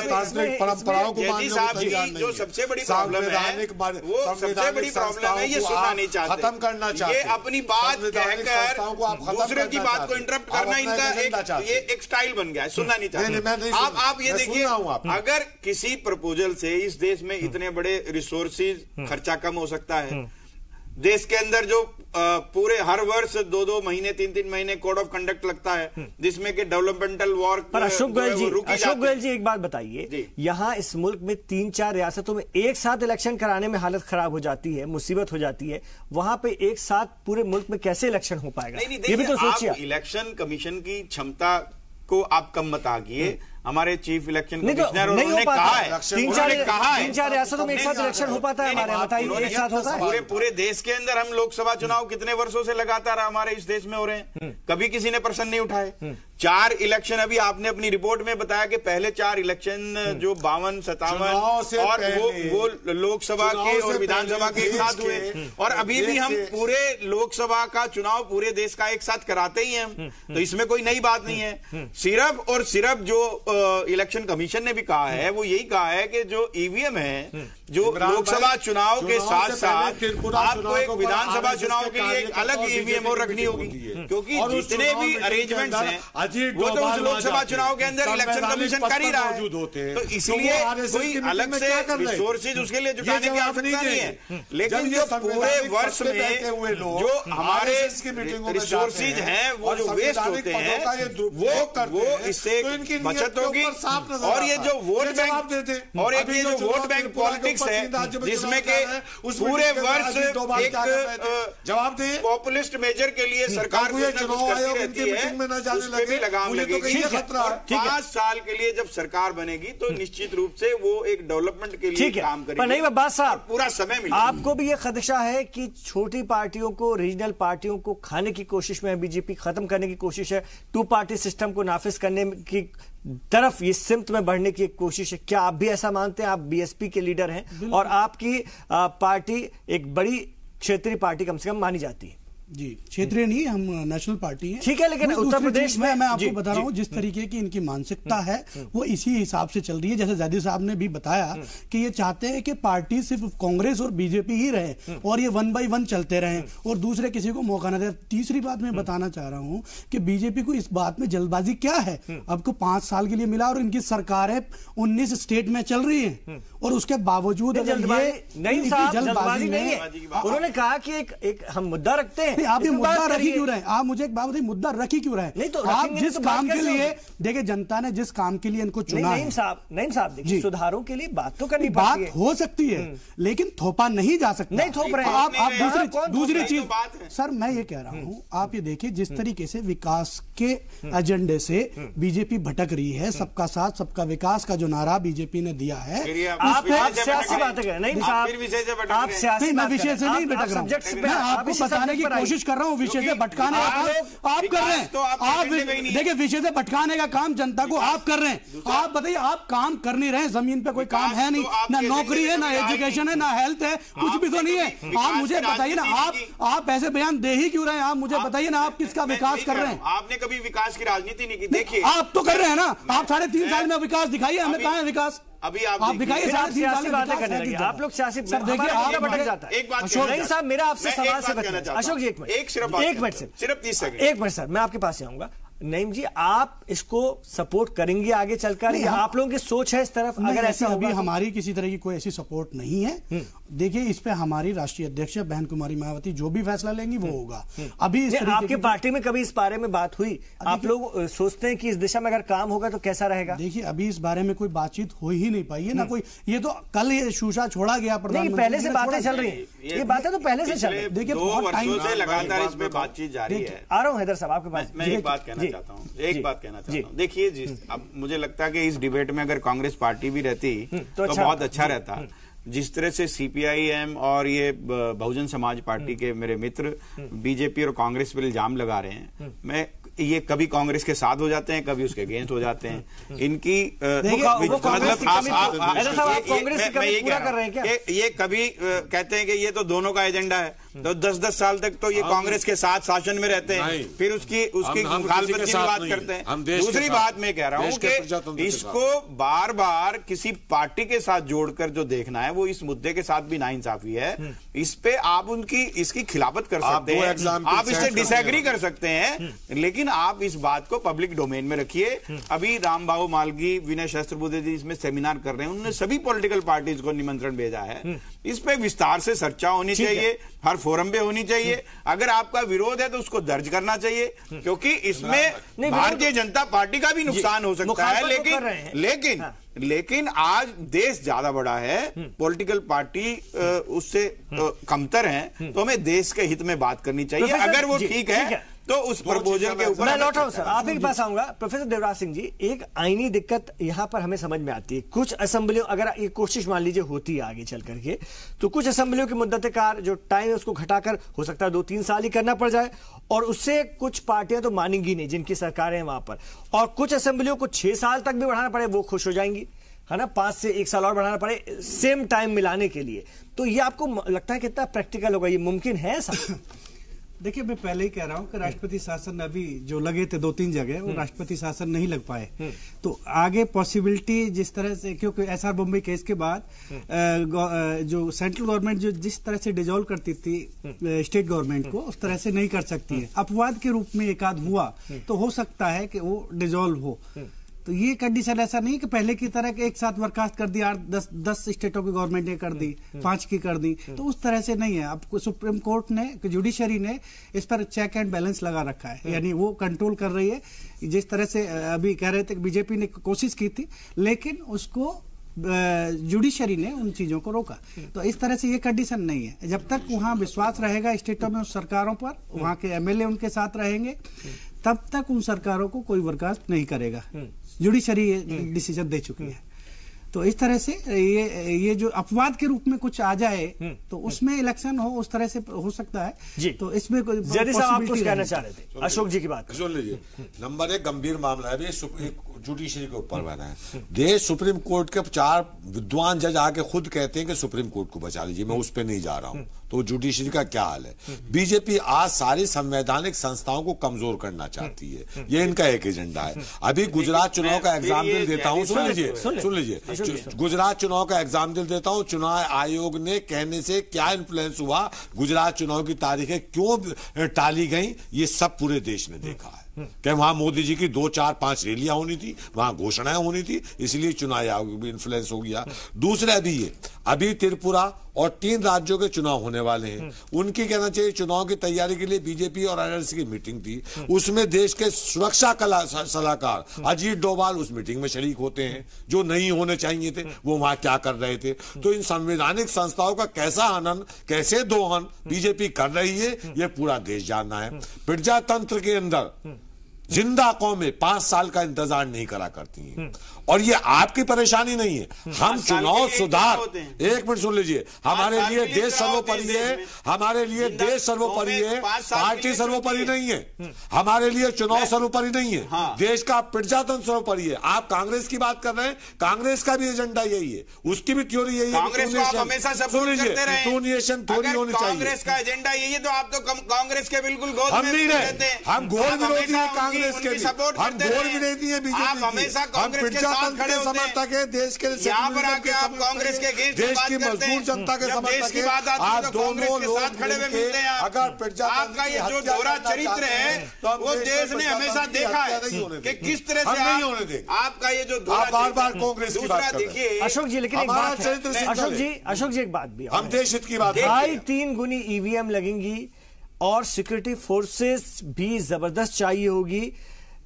तांत्रिक परंपराओं को मानने को तैयार नहीं है। जो सबसे बड़ी प्रॉब्लम है, ये सुनना नहीं चाहते, खत्म करना चाहते, ये अपनी बात कहकर दूसरे की बात को इंटरप्ट करना इनका एक स्टाइल बन गया है, सुनना नहीं चाहते। आप ये देखिए, अगर किसी प्रपोजल से इस देश में इतने बड़े रिसोर्सेज खर्चा कम हो सकता है, देश के अंदर जो पूरे हर वर्ष 2-2 महीने 3-3 महीने कोड ऑफ कंडक्ट लगता है, जिसमें कि डेवलपमेंटल वर्क पर अशोक गोयल जी एक बात बताइए, यहाँ इस मुल्क में 3-4 रियासतों में एक साथ इलेक्शन कराने में हालत खराब हो जाती है, मुसीबत हो जाती है, वहां पे एक साथ पूरे मुल्क में कैसे इलेक्शन हो पाएगा? ये भी तो सोचिए। इलेक्शन कमीशन की क्षमता को आप कम मत आगिए। हमारे चीफ इलेक्शन कमिश्नर उन्होंने कहा है, 3-4 रियासतों में एक साथ इलेक्शन हो पाता है हमारे, बताइए एक साथ होता है? पूरे देश के अंदर हम लोकसभा चुनाव कितने वर्षों से लगातार हमारे इस देश में हो रहे हैं, कभी किसी ने प्रश्न नहीं उठाए। 4 इलेक्शन, अभी आपने अपनी रिपोर्ट में बताया कि पहले 4 इलेक्शन जो 52-57 और वो लोकसभा के और विधानसभा के एक साथ हुए, और अभी भी हम पूरे लोकसभा का चुनाव पूरे देश का एक साथ कराते ही हैं हम, तो इसमें कोई नई बात नहीं है। सिर्फ और सिर्फ जो इलेक्शन कमीशन ने भी कहा है, वो यही कहा है कि जो ईवीएम है, जो लोकसभा चुनाव के साथ साथ आपको एक विधानसभा चुनाव के लिए एक अलग ईवीएम और रखनी होगी, क्योंकि जितने भी अरेंजमेंट्स हैं वो तो उस लोकसभा चुनाव के अंदर इलेक्शन कमीशन कर ही रहा है, तो इसलिए कोई अलग से रिसोर्सेज उसके लिए जुटाने की आवश्यकता नहीं है। लेकिन जो पूरे वर्ष में जो हमारे रिसोर्सेज हैं, वो जो वेस्ट होते हैं, वो इससे बचत होगी। और ये जो वोट बैंक और एक ये जो वोट बैंक पॉलिटिक्स है, जिसमें के पूरे वर्ष एक जवाब दे पॉपुलिस्ट मेजर के लिए सरकार चुनाव आयोग इनकी मीटिंग में न जाने लगे, लगाम लगेगी। 5 साल के लिए जब सरकार बनेगी तो निश्चित रूप से वो एक डेवलपमेंट के लिए काम करेगी। पर नहीं बात साहब, पूरा समय मिलेगा। आपको भी ये खदशा है कि छोटी पार्टियों को, रीजनल पार्टियों को खाने की कोशिश में बीजेपी, खत्म करने की कोशिश है, 2 पार्टी सिस्टम को नाफिज करने की तरफ ये सिमत में बढ़ने की कोशिश है? क्या आप भी ऐसा मानते हैं? आप बीएसपी के लीडर हैं और आपकी पार्टी एक बड़ी क्षेत्रीय पार्टी कम से कम मानी जाती है। जी, क्षेत्रीय नहीं, हम नेशनल पार्टी हैं। ठीक है, लेकिन उत्तर प्रदेश में मैं आपको बता रहा हूँ जिस तरीके की इनकी मानसिकता है वो इसी हिसाब से चल रही है। जैसे जयदी साहब ने भी बताया कि ये चाहते हैं कि पार्टी सिर्फ कांग्रेस और बीजेपी ही रहे और ये 1 बाय 1 चलते रहे और दूसरे किसी को मौका न दे। तीसरी बात मैं बताना चाह रहा हूँ कि बीजेपी को इस बात में जल्दबाजी क्या है? आपको 5 साल के लिए मिला और इनकी सरकारें 19 स्टेट में चल रही है और उसके बावजूद जल्दबाजी नहीं है। उन्होंने कहा कि एक हम मुद्दा रखते हैं। आप ये मुद्दा रखी क्यों रहे? आप मुझे एक बात बताइए, मुद्दा रखी क्यों रहे? नहीं तो आप जिस काम के लिए, देखिए जनता ने जिस काम के लिए इनको चुना है, नहीं साहब देखिए, सुधारों के लिए बात तो करनी बात हो सकती है, लेकिन थोपा नहीं जा सकता। नहीं थोप रहे आप दूसरी चीज सर मैं ये कह रहा हूँ, आप ये देखिए जिस तरीके से विकास के एजेंडे से बीजेपी भटक रही है, सबका साथ सबका विकास का जो नारा बीजेपी ने दिया है, आप सियासी बात कर। नहीं साहब, आप सियासी, मैं विषय से नहीं भटक रहा हूँ, मैं आपको बताने की कोशिश कर रहा हूँ विषय से भटकाने का काम आप कर रहे हैं। आप देखिए विषय से भटकाने का काम जनता को आप कर रहे हैं। आप बताइए, आप काम कर नहीं रहे, जमीन पे कोई काम है नहीं, ना नौकरी है, ना एजुकेशन है, ना हेल्थ है, कुछ भी तो नहीं है। आप मुझे बताइए ना, आप ऐसे बयान दे ही क्यों रहे हैं? आप मुझे बताइए ना, आप किसका विकास कर रहे हैं? आपने कभी विकास की राजनीति नहीं की? देखिए आप तो कर रहे हैं ना, आप 3.5 साल में विकास दिखाइए, हमें कहाँ है विकास? अभी आप दिखाइए, सियासी बातें करने लगे आप लोग। सियासी देखिए आप भटक जाता है। एक बात नहीं साहब, मेरा आपसे सवाल से अशोक जी एक मिनट सिर्फ 30 सेकंड, एक मिनट सर, मैं आपके पास आऊंगा। नईम जी, आप इसको सपोर्ट करेंगे आगे चलकर, या आप लोगों की सोच है इस तरफ? अगर ऐसा अभी हमारी किसी तरह की कोई ऐसी सपोर्ट नहीं है। देखिए, इस पे हमारी राष्ट्रीय अध्यक्ष बहन कुमारी मायावती जो भी फैसला लेंगी वो होगा। अभी आपकी पार्टी में कभी इस बारे में बात हुई? आप लोग सोचते हैं कि इस दिशा में अगर काम होगा तो कैसा रहेगा? देखिए, अभी इस बारे में कोई बातचीत हो ही नहीं पाई है ना कोई। ये तो कल ये शूशा छोड़ा गया, प्रधानमंत्री पहले से बातें चल रही है, ये बातें तो पहले से चल रही है। देखिए, 2 वर्षों से लगातार इस पे बातचीत जारी है। आ रहा हूँ हैदर साहब आपके पास। मैं एक बात कहना चाहता हूँ, देखिए, अब मुझे लगता है कि इस डिबेट में अगर कांग्रेस पार्टी भी रहती तो बहुत अच्छा रहता। जिस तरह से सीपीआईएम और ये बहुजन समाज पार्टी के मेरे मित्र बीजेपी और कांग्रेस पर इल्जाम लगा रहे हैं, मैं ये कभी कांग्रेस के साथ हो जाते हैं, कभी उसके अगेंस्ट हो जाते हैं। इनकी ये कभी कहते हैं कि ये तो दोनों का एजेंडा है, तो 10-10 साल तक तो ये कांग्रेस के साथ शासन में रहते हैं, फिर उसकी मुखालफत की बात करते हैं। दूसरी बात मैं कह रहा हूं कि इसको बार बार किसी पार्टी के साथ जोड़कर जो देखना है वो इस मुद्दे के साथ भी नाइंसाफी है। इस पे आप उनकी इसकी खिलाफत कर सकते हैं, आप इससे डिसएग्री कर सकते हैं, लेकिन आप इस बात को पब्लिक डोमेन में रखिए। अभी रामबाबू मालगी, विनय सहस्त्रबुद्धे जी इसमें सेमिनार कर रहे हैं, उन्होंने सभी पॉलिटिकल पार्टीज को निमंत्रण भेजा है। इस पे विस्तार से चर्चा होनी चाहिए, हर फोरम पे होनी चाहिए। अगर आपका विरोध है तो उसको दर्ज करना चाहिए, क्योंकि इसमें भारतीय जनता पार्टी का भी नुकसान हो सकता है। लेकिन आज देश ज्यादा बड़ा है, पॉलिटिकल पार्टी उससे कमतर है, तो हमें देश के हित में बात करनी चाहिए। अगर वो ठीक है तो उस प्रपोजल के ऊपर मैं लौटा हूं सर, आप ही के पास आऊंगा। प्रोफेसर देवराज सिंह जी, एक आईनी दिक्कत यहां पर हमें समझ में आती है। कुछ असेंबलियों, अगर ये कोशिश मान लीजिए होती है आगे चल करके, तो कुछ असेंबलियों की मुद्दत कार जो टाइम है उसको घटाकर हो सकता है 2-3 साल ही करना पड़ जाए, और उससे कुछ पार्टियां तो मानेंगी नहीं जिनकी सरकारें हैं वहां पर, और कुछ असेंबलियों को 6 साल तक भी बढ़ाना पड़े वो खुश हो जाएंगी, है ना, 5 से 1 साल और बढ़ाना पड़े सेम टाइम मिलाने के लिए। तो ये आपको लगता है कितना प्रैक्टिकल होगा, ये मुमकिन है ऐसा? देखिए, मैं पहले ही कह रहा हूं कि राष्ट्रपति शासन अभी जो लगे थे 2-3 जगह, वो राष्ट्रपति शासन नहीं लग पाए। तो आगे पॉसिबिलिटी जिस तरह से, क्योंकि एसआर बॉम्बे केस के बाद जो सेंट्रल गवर्नमेंट जो जिस तरह से डिसॉल्व करती थी स्टेट गवर्नमेंट को, उस तरह से नहीं कर सकती है। अपवाद के रूप में एकाध हुआ तो हो सकता है कि वो डिसॉल्व हो। तो ये कंडीशन ऐसा नहीं कि पहले की तरह एक साथ बर्खास्त कर दी, 8-10 स्टेटों की गवर्नमेंट ने कर दी, 5 की कर दी, तो उस तरह से नहीं है। अब सुप्रीम कोर्ट ने, जुडिशरी ने इस पर चेक एंड बैलेंस लगा रखा है, यानी वो कंट्रोल कर रही है। जिस तरह से अभी कह रहे थे कि बीजेपी ने कोशिश की थी, लेकिन उसको जुडिशरी ने उन चीजों को रोका। तो इस तरह से ये कंडीशन नहीं है। जब तक वहां विश्वास रहेगा स्टेटों में उस सरकारों पर, वहां के एमएलए उनके साथ रहेंगे, तब तक उन सरकारों को कोई बर्खास्त नहीं करेगा। जुडिशरी डिसीजन दे चुकी है। तो इस तरह से ये जो अपवाद के रूप में कुछ आ जाए तो उसमें इलेक्शन हो, उस तरह से हो सकता है जी। तो इसमें कोई आप कुछ कहना चाह रहे थे अशोक जी की बात सुन लीजिए। नंबर 1 गंभीर मामला है, जुडिशरी के ऊपर बना है। देश सुप्रीम कोर्ट के 4 विद्वान जज आके खुद कहते हैं कि सुप्रीम कोर्ट को बचा लीजिए, मैं उस पर नहीं जा रहा हूं। तो जुडिशरी का क्या हाल है? बीजेपी आज सारी संवैधानिक संस्थाओं को कमजोर करना चाहती है, ये इनका एक एजेंडा है। अभी गुजरात चुनाव का एग्जाम्पल देता हूं, सुन लीजिए। गुजरात चुनाव का एग्जाम्पल देता हूं। चुनाव आयोग ने कहने से क्या इन्फ्लुएंस हुआ, गुजरात चुनाव की तारीखें क्यों टाली गई, ये सब पूरे देश ने देखा है। कि वहां मोदी जी की 2, 4, 5 रैलियां होनी थी, वहां घोषणाएं होनी थी, इसलिए चुनाव आयोग भी इन्फ्लुएंस हो गया। दूसरा अभी त्रिपुरा और 3 राज्यों के चुनाव होने वाले हैं। उनकी कहना चाहिए चुनाव की तैयारी के लिए बीजेपी और आरएलसी की मीटिंग थी, उसमें देश के सुरक्षा सलाहकार अजीत डोभाल उस मीटिंग में शरीक होते हैं, जो नहीं होने चाहिए थे। वो वहां क्या कर रहे थे? तो इन संवैधानिक संस्थाओं का कैसा हनन, कैसे दोहन बीजेपी कर रही है, यह पूरा देश जानना है। प्रजातंत्र के अंदर जिंदा कौमें 5 साल का इंतजार नहीं करा करती हैं। और ये आपकी परेशानी नहीं है। हम चुनाव सुधार, एक मिनट सुन लीजिए, हमारे लिए देश सर्वोपरि है, हमारे लिए देश सर्वोपरि है, पार्टी सर्वोपरि नहीं है। हमारे लिए चुनाव सर्वोपरि नहीं है, देश का प्रजातंत्र सर्वोपरि है। आप कांग्रेस की बात कर रहे हैं, कांग्रेस का भी एजेंडा यही है, उसकी भी थ्योरी यही है। कांग्रेस को आप हमेशा सपोर्ट करते रहे। टू नेशन थ्योरी होनी चाहिए। कांग्रेस का एजेंडा यही है, तो आप तो कांग्रेस के बिल्कुल गोद में हम नहीं रहे, हम घोर विरोधी हैं कांग्रेस के, हम घोर विरोधी हैं बीजेपी। आप हमेशा कांग्रेस के साथ खड़े होते हैं। समर्थक है, देश के यहाँ पर आके आप कांग्रेस के अगेंस्ट देश की मजदूर जनता के समर्थक है। आप दोनों लोग खड़े हुए मिलते हैं। अगर आपका ये जो दोहरा चरित्र है वो देश ने हमेशा देखा है कि किस तरह से आपका ये जो बार-बार कांग्रेस की बात देखिए अशोक जी, लेकिन एक बात है, अशोक जी एक बात भी, हम देश हित की बात, 3 गुनी ईवीएम लगेंगी और सिक्योरिटी फोर्सेस भी जबरदस्त चाहिए होगी।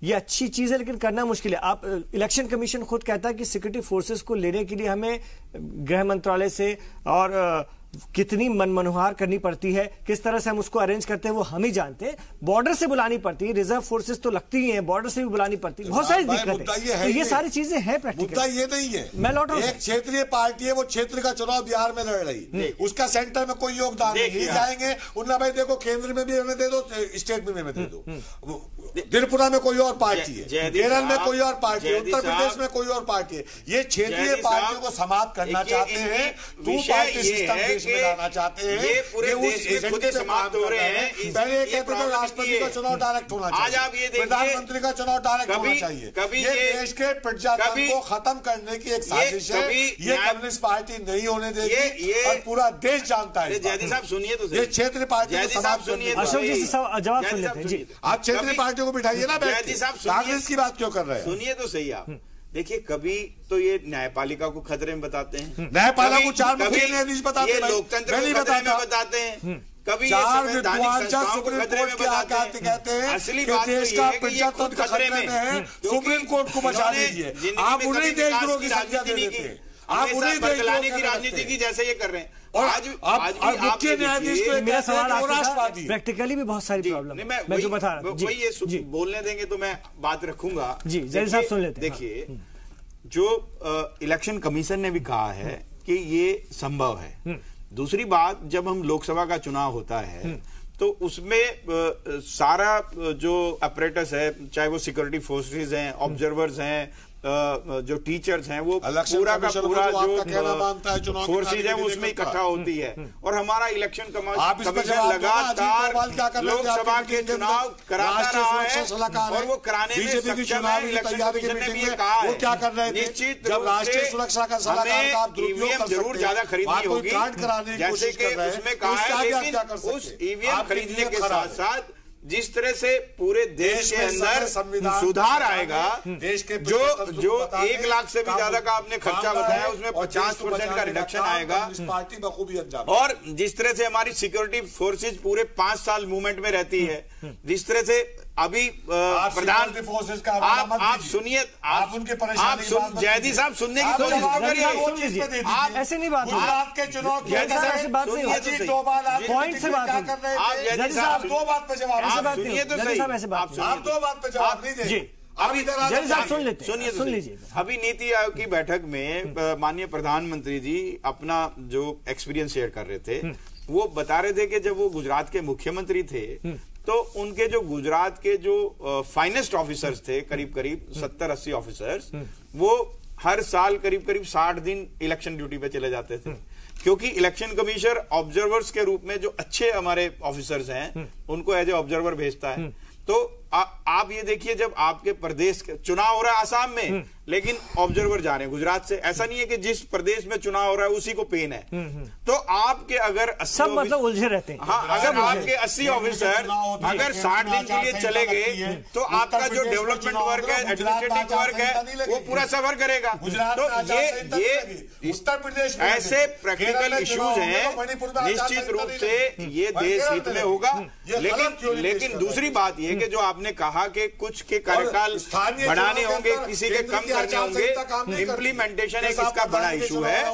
ये अच्छी चीज है लेकिन करना मुश्किल है। आप इलेक्शन कमीशन खुद कहता है कि सिक्योरिटी फोर्सेस को लेने के लिए हमें गृह मंत्रालय से और कितनी मनमनोहार करनी पड़ती है, किस तरह से हम उसको अरेंज करते हैं वो हम ही जानते हैं। बॉर्डर से बुलानी पड़ती है, रिजर्व फोर्सेस तो लगती ही हैं, बॉर्डर से भी बुलानी पड़ती है, बहुत सारी दिक्कतें हैं। तो ये सारी चीजें हैं प्रैक्टिकल। मुद्दा ये नहीं है, मैं लौट रहा हूं, एक क्षेत्रीय पार्टी है, वो क्षेत्र का चुनाव बिहार में लड़ रही, उसका सेंटर में कोई योगदान नहीं। जाएंगे उन्ना भाई देखो केंद्र में भी हमें दे दो, स्टेट में हमें दे दो। त्रिपुरा में कोई और पार्टी है, केरल में कोई और पार्टी है, उत्तर प्रदेश में कोई और पार्टी है। ये क्षेत्रीय पार्टियों को समाप्त करना चाहते हैं, टू पार्टी सिस्टम देश में लाना चाहते हैं। ये पूरे देश में खुद ही समाप्त हो रहे हैं। पहले कहते थे राष्ट्रपति का चुनाव डायरेक्ट होना चाहिए, आज आप ये देखिए प्रधानमंत्री का चुनाव डायरेक्ट होना चाहिए। ये देश के प्रजातंत्र को खत्म करने की एक साजिश है। ये कम्युनिस्ट पार्टी नहीं होने देगी और पूरा देश जानता है। जयदी साहब सुनिए तो, ये क्षेत्रीय पार्टी को समाप्त करने। अशोक जी जवाब सुन लेते हैं जी। आप क्षेत्रीय पार्टियों को बिठाइए ना, कांग्रेस की बात क्यों कर रहे हैं? सुनिए तो सही आप। देखिए कभी तो ये न्यायपालिका को खतरे में बताते हैं, न्यायपालिका को 4 मुख्य न्यायाधीश बताते हैं, लोकतंत्र को खतरे में बताते हैं, कभी सुप्रीम कोर्ट के आकर कहते हैं असली कि देश का प्रजातंत्र खतरे में है, सुप्रीम कोर्ट को बचा दीजिए। आप उन्हीं देशद्रोह की संज्ञा दे देते हैं, आप उन्हीं देशद्रोह की राजनीति की जैसे ये कर रहे हैं। और आज मुख्य न्यायाधीश को मेरा सवाल राष्ट्रवादी प्रैक्टिकली भी बहुत सारी प्रॉब्लम है, मैं जो बता रहा हूं वही बोलने देंगे तो मैं बात रखूंगा जी। जयदी साहब सुन लेते हैं। देखिए जो इलेक्शन कमीशन ने भी कहा है कि ये संभव है। दूसरी बात, जब हम लोकसभा का चुनाव होता है तो उसमें सारा जो अपरेटस है, चाहे वो सिक्योरिटी फोर्सेस हैं, ऑब्जर्वर्स हैं, जो टीचर्स हैं, वो पूरा का पूरा जो फोर्सेज है उसमें इकट्ठा होती है। और हमारा इलेक्शन कमीशन लगातार लोकसभा के चुनाव कराता रहा है और वो कराने में सक्षम है। इलेक्शन कमीशन ने भी ये कहा है, क्या कर रहे थे? निश्चित जब राष्ट्रीय सुरक्षा का सलाहकार आप ईवीएम जरूर ज्यादा खरीदनी होगी, जैसे कि उसमें कहा है, लेकिन उस ईवीएम खरीदने के साथ साथ जिस तरह से पूरे देश के अंदर सुधार आएगा, देश के जो 1 लाख से भी ज्यादा का आपने खर्चा बताया उसमें 50% का रिडक्शन आएगा। पार्टी बखूबी अंजाम। और जिस तरह से हमारी सिक्योरिटी फोर्सेज पूरे 5 साल मूवमेंट में रहती है, जिस तरह से अभी प्रधान फोर्सेज का आप सुनिए, आप उनके परेशानी, जयदी साहब सुनने की कोशिश करिए। आप ऐसे नहीं बात के चुनाव पॉइंट से बात कर रहे हैं। जयदी साहब 2 बात पे जवाब सुनिए तो सही, आप 2 बात पे जवाब नहीं देंगे। अभी सुन लीजिए। अभी नीति आयोग की बैठक में माननीय प्रधानमंत्री जी अपना जो एक्सपीरियंस शेयर कर रहे थे, वो बता रहे थे कि जब वो गुजरात के मुख्यमंत्री थे तो उनके जो गुजरात के जो फाइनेस्ट ऑफिसर्स थे, करीब 70-80 ऑफिसर्स, वो हर साल करीब 60 दिन इलेक्शन ड्यूटी पे चले जाते थे, क्योंकि इलेक्शन कमीशन ऑब्जर्वर्स के रूप में जो अच्छे हमारे ऑफिसर्स हैं उनको एज ए ऑब्जर्वर भेजता है। तो आप ये देखिए, जब आपके प्रदेश चुनाव हो रहा है आसाम में, लेकिन ऑब्जर्वर जा रहे हैं गुजरात से, ऐसा नहीं है कि जिस प्रदेश में चुनाव हो रहा है उसी को पेन है। तो आपके अगर सब मतलब उलझे रहते हैं। हाँ, अगर आपके 80 ऑफिसर अगर 60 दिन के लिए चले गए तो आपका जो डेवलपमेंट वर्क है, एडमिनिस्ट्रेटिव वर्क है, वो पूरा सफर करेगा। तो ये उत्तर प्रदेश ऐसे प्रैक्टिकल इश्यूज हैं, निश्चित रूप से ये देश हित में होगा। लेकिन दूसरी बात ये कि जो आपने आपने कहा कि कुछ के कार्यकाल बढ़ाने होंगे, किसी के कम करने होंगे, इम्प्लीमेंटेशन एक इसका बड़ा इशू है।